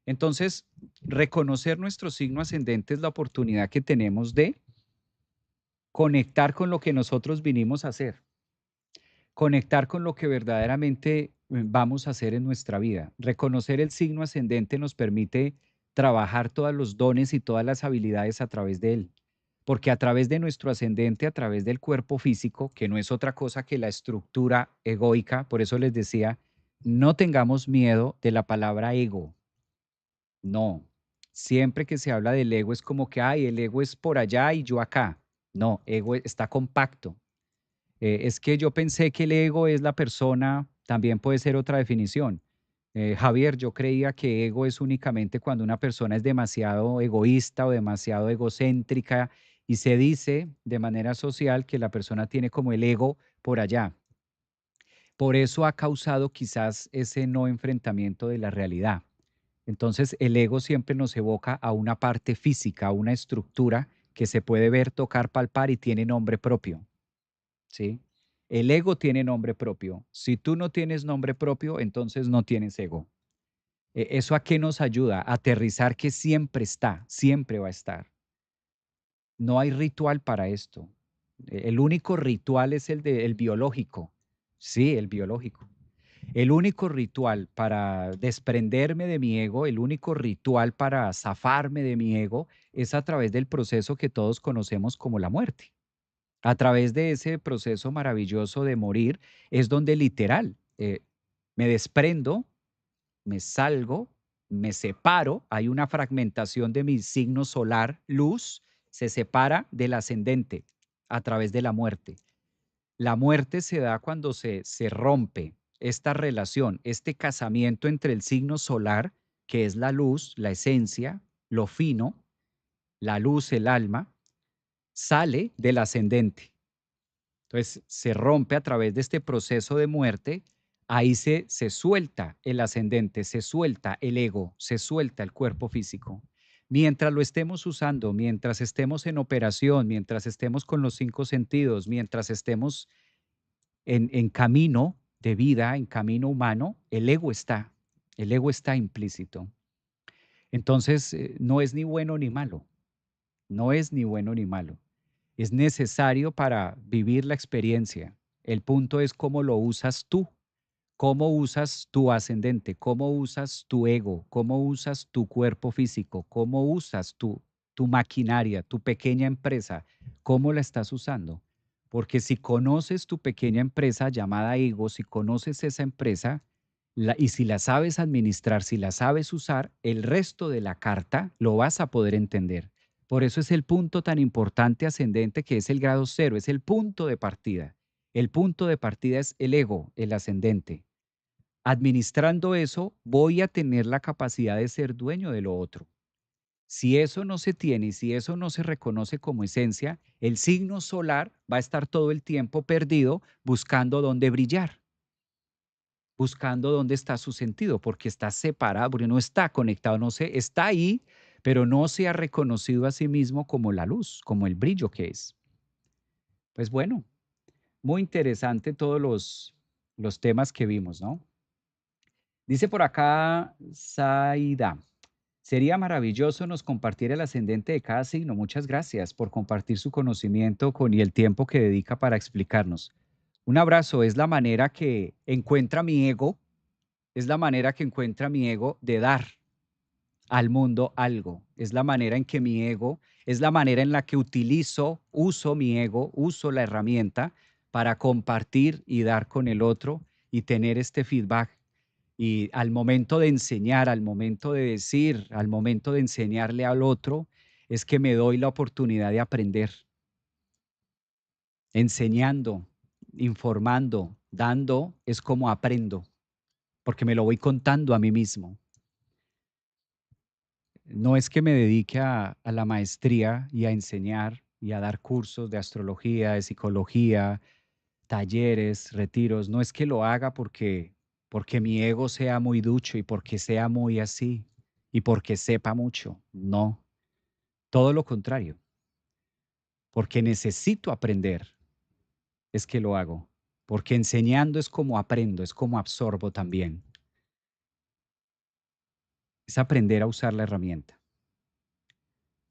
Entonces, reconocer nuestro signo ascendente es la oportunidad que tenemos de conectar con lo que nosotros vinimos a hacer, conectar con lo que verdaderamente vamos a hacer en nuestra vida. Reconocer el signo ascendente nos permite trabajar todos los dones y todas las habilidades a través de él, porque a través de nuestro ascendente, a través del cuerpo físico, que no es otra cosa que la estructura egoica, por eso les decía, no tengamos miedo de la palabra ego, no. Siempre que se habla del ego es como que, ay, el ego es por allá y yo acá. No, ego está compacto. Es que yo pensé que el ego es la persona, también puede ser otra definición. Javier, yo creía que ego es únicamente cuando una persona es demasiado egoísta o demasiado egocéntrica y se dice de manera social que la persona tiene como el ego por allá. Por eso ha causado quizás ese no enfrentamiento de la realidad. Entonces, el ego siempre nos evoca a una parte física, a una estructura que se puede ver, tocar, palpar y tiene nombre propio. ¿Sí? El ego tiene nombre propio. Si tú no tienes nombre propio, entonces no tienes ego. ¿Eso a qué nos ayuda? A aterrizar que siempre está, siempre va a estar. No hay ritual para esto. El único ritual es el biológico. Sí, el biológico. El único ritual para desprenderme de mi ego, el único ritual para zafarme de mi ego, es a través del proceso que todos conocemos como la muerte. A través de ese proceso maravilloso de morir es donde literal me desprendo, me salgo, me separo, hay una fragmentación de mi signo solar, luz, se separa del ascendente a través de la muerte. La muerte se da cuando se rompe esta relación, este casamiento entre el signo solar, que es la luz, la esencia, lo fino, la luz, el alma, sale del ascendente. Entonces se rompe a través de este proceso de muerte, ahí se suelta el ascendente, se suelta el ego, se suelta el cuerpo físico. Mientras lo estemos usando, mientras estemos en operación, mientras estemos con los cinco sentidos, mientras estemos en camino de vida, en camino humano, el ego está implícito. Entonces, no es ni bueno ni malo, no es ni bueno ni malo. Es necesario para vivir la experiencia. El punto es cómo lo usas tú, cómo usas tu ascendente, cómo usas tu ego, cómo usas tu cuerpo físico, cómo usas tu maquinaria, tu pequeña empresa, cómo la estás usando. Porque si conoces tu pequeña empresa llamada ego, si conoces esa empresa y si la sabes administrar, si la sabes usar, el resto de la carta lo vas a poder entender. Por eso es el punto tan importante ascendente que es el grado cero, es el punto de partida. El punto de partida es el ego, el ascendente. Administrando eso, voy a tener la capacidad de ser dueño de lo otro. Si eso no se tiene y si eso no se reconoce como esencia, el signo solar va a estar todo el tiempo perdido buscando dónde brillar, buscando dónde está su sentido, porque está separado, porque no está conectado, no sé, está ahí, pero no se ha reconocido a sí mismo como la luz, como el brillo que es. Pues bueno, muy interesante todos los temas que vimos, ¿no? Dice por acá Saida, sería maravilloso nos compartir el ascendente de cada signo. Muchas gracias por compartir su conocimiento y el tiempo que dedica para explicarnos. Un abrazo, es la manera que encuentra mi ego, es la manera que encuentra mi ego de dar al mundo algo. Es la manera en que mi ego, es la manera en la que uso mi ego, uso la herramienta para compartir y dar con el otro y tener este feedback. Y al momento de enseñar, al momento de decir, al momento de enseñarle al otro, es que me doy la oportunidad de aprender, enseñando, informando, dando, es como aprendo, porque me lo voy contando a mí mismo. No es que me dedique a la maestría y a enseñar y a dar cursos de astrología, de psicología, talleres, retiros. No es que lo haga porque mi ego sea muy ducho y porque sea muy así y porque sepa mucho. No, todo lo contrario. Porque necesito aprender, es que lo hago. Porque enseñando es como aprendo, es como absorbo también. Es aprender a usar la herramienta.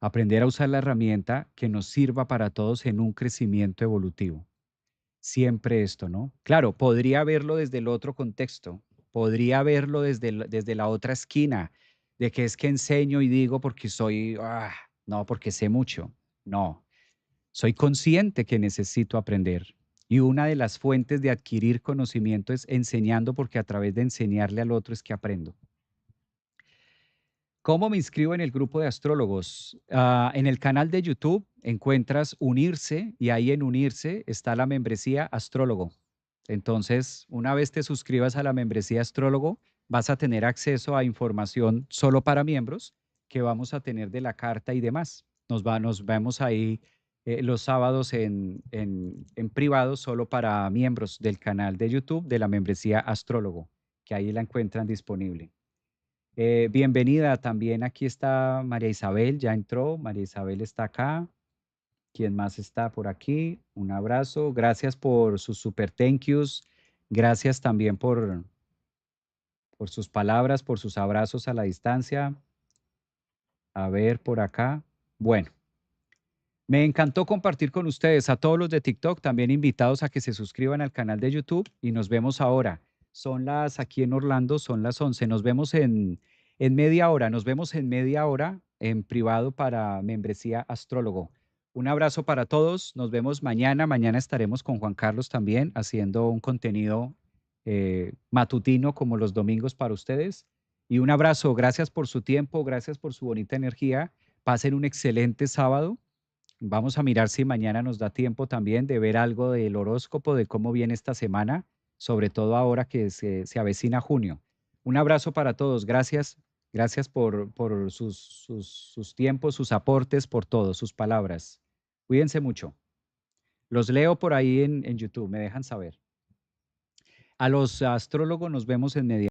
Aprender a usar la herramienta que nos sirva para todos en un crecimiento evolutivo. Siempre esto, ¿no? Claro, podría verlo desde el otro contexto, podría verlo desde la otra esquina, de que es que enseño y digo porque soy, no, porque sé mucho. No, soy consciente que necesito aprender. Y una de las fuentes de adquirir conocimiento es enseñando, porque a través de enseñarle al otro es que aprendo. ¿Cómo me inscribo en el grupo de astrólogos? En el canal de YouTube encuentras unirse y ahí en unirse está la membresía astrólogo. Entonces, una vez te suscribas a la membresía astrólogo, vas a tener acceso a información solo para miembros que vamos a tener de la carta y demás. Nos vemos ahí los sábados en privado solo para miembros del canal de YouTube de la membresía astrólogo, que ahí la encuentran disponible. Bienvenida también, aquí está María Isabel, ya entró, María Isabel está acá. ¿Quién más está por aquí? Un abrazo, gracias por sus super thank yous, gracias también por sus palabras, por sus abrazos a la distancia. A ver por acá. Bueno, me encantó compartir con ustedes, a todos los de TikTok, también invitados a que se suscriban al canal de YouTube y nos vemos ahora. Aquí en Orlando, son las 11. Nos vemos en media hora, nos vemos en media hora en privado para membresía astrólogo. Un abrazo para todos, nos vemos mañana. Mañana estaremos con Juan Carlos también haciendo un contenido matutino como los domingos para ustedes. Y un abrazo, gracias por su tiempo, gracias por su bonita energía. Pasen un excelente sábado. Vamos a mirar si mañana nos da tiempo también de ver algo del horóscopo, de cómo viene esta semana, sobre todo ahora que se avecina junio. Un abrazo para todos. Gracias. Gracias por sus tiempos, sus aportes, por todo, sus palabras. Cuídense mucho. Los leo por ahí en YouTube, me dejan saber. A los astrólogos nos vemos en media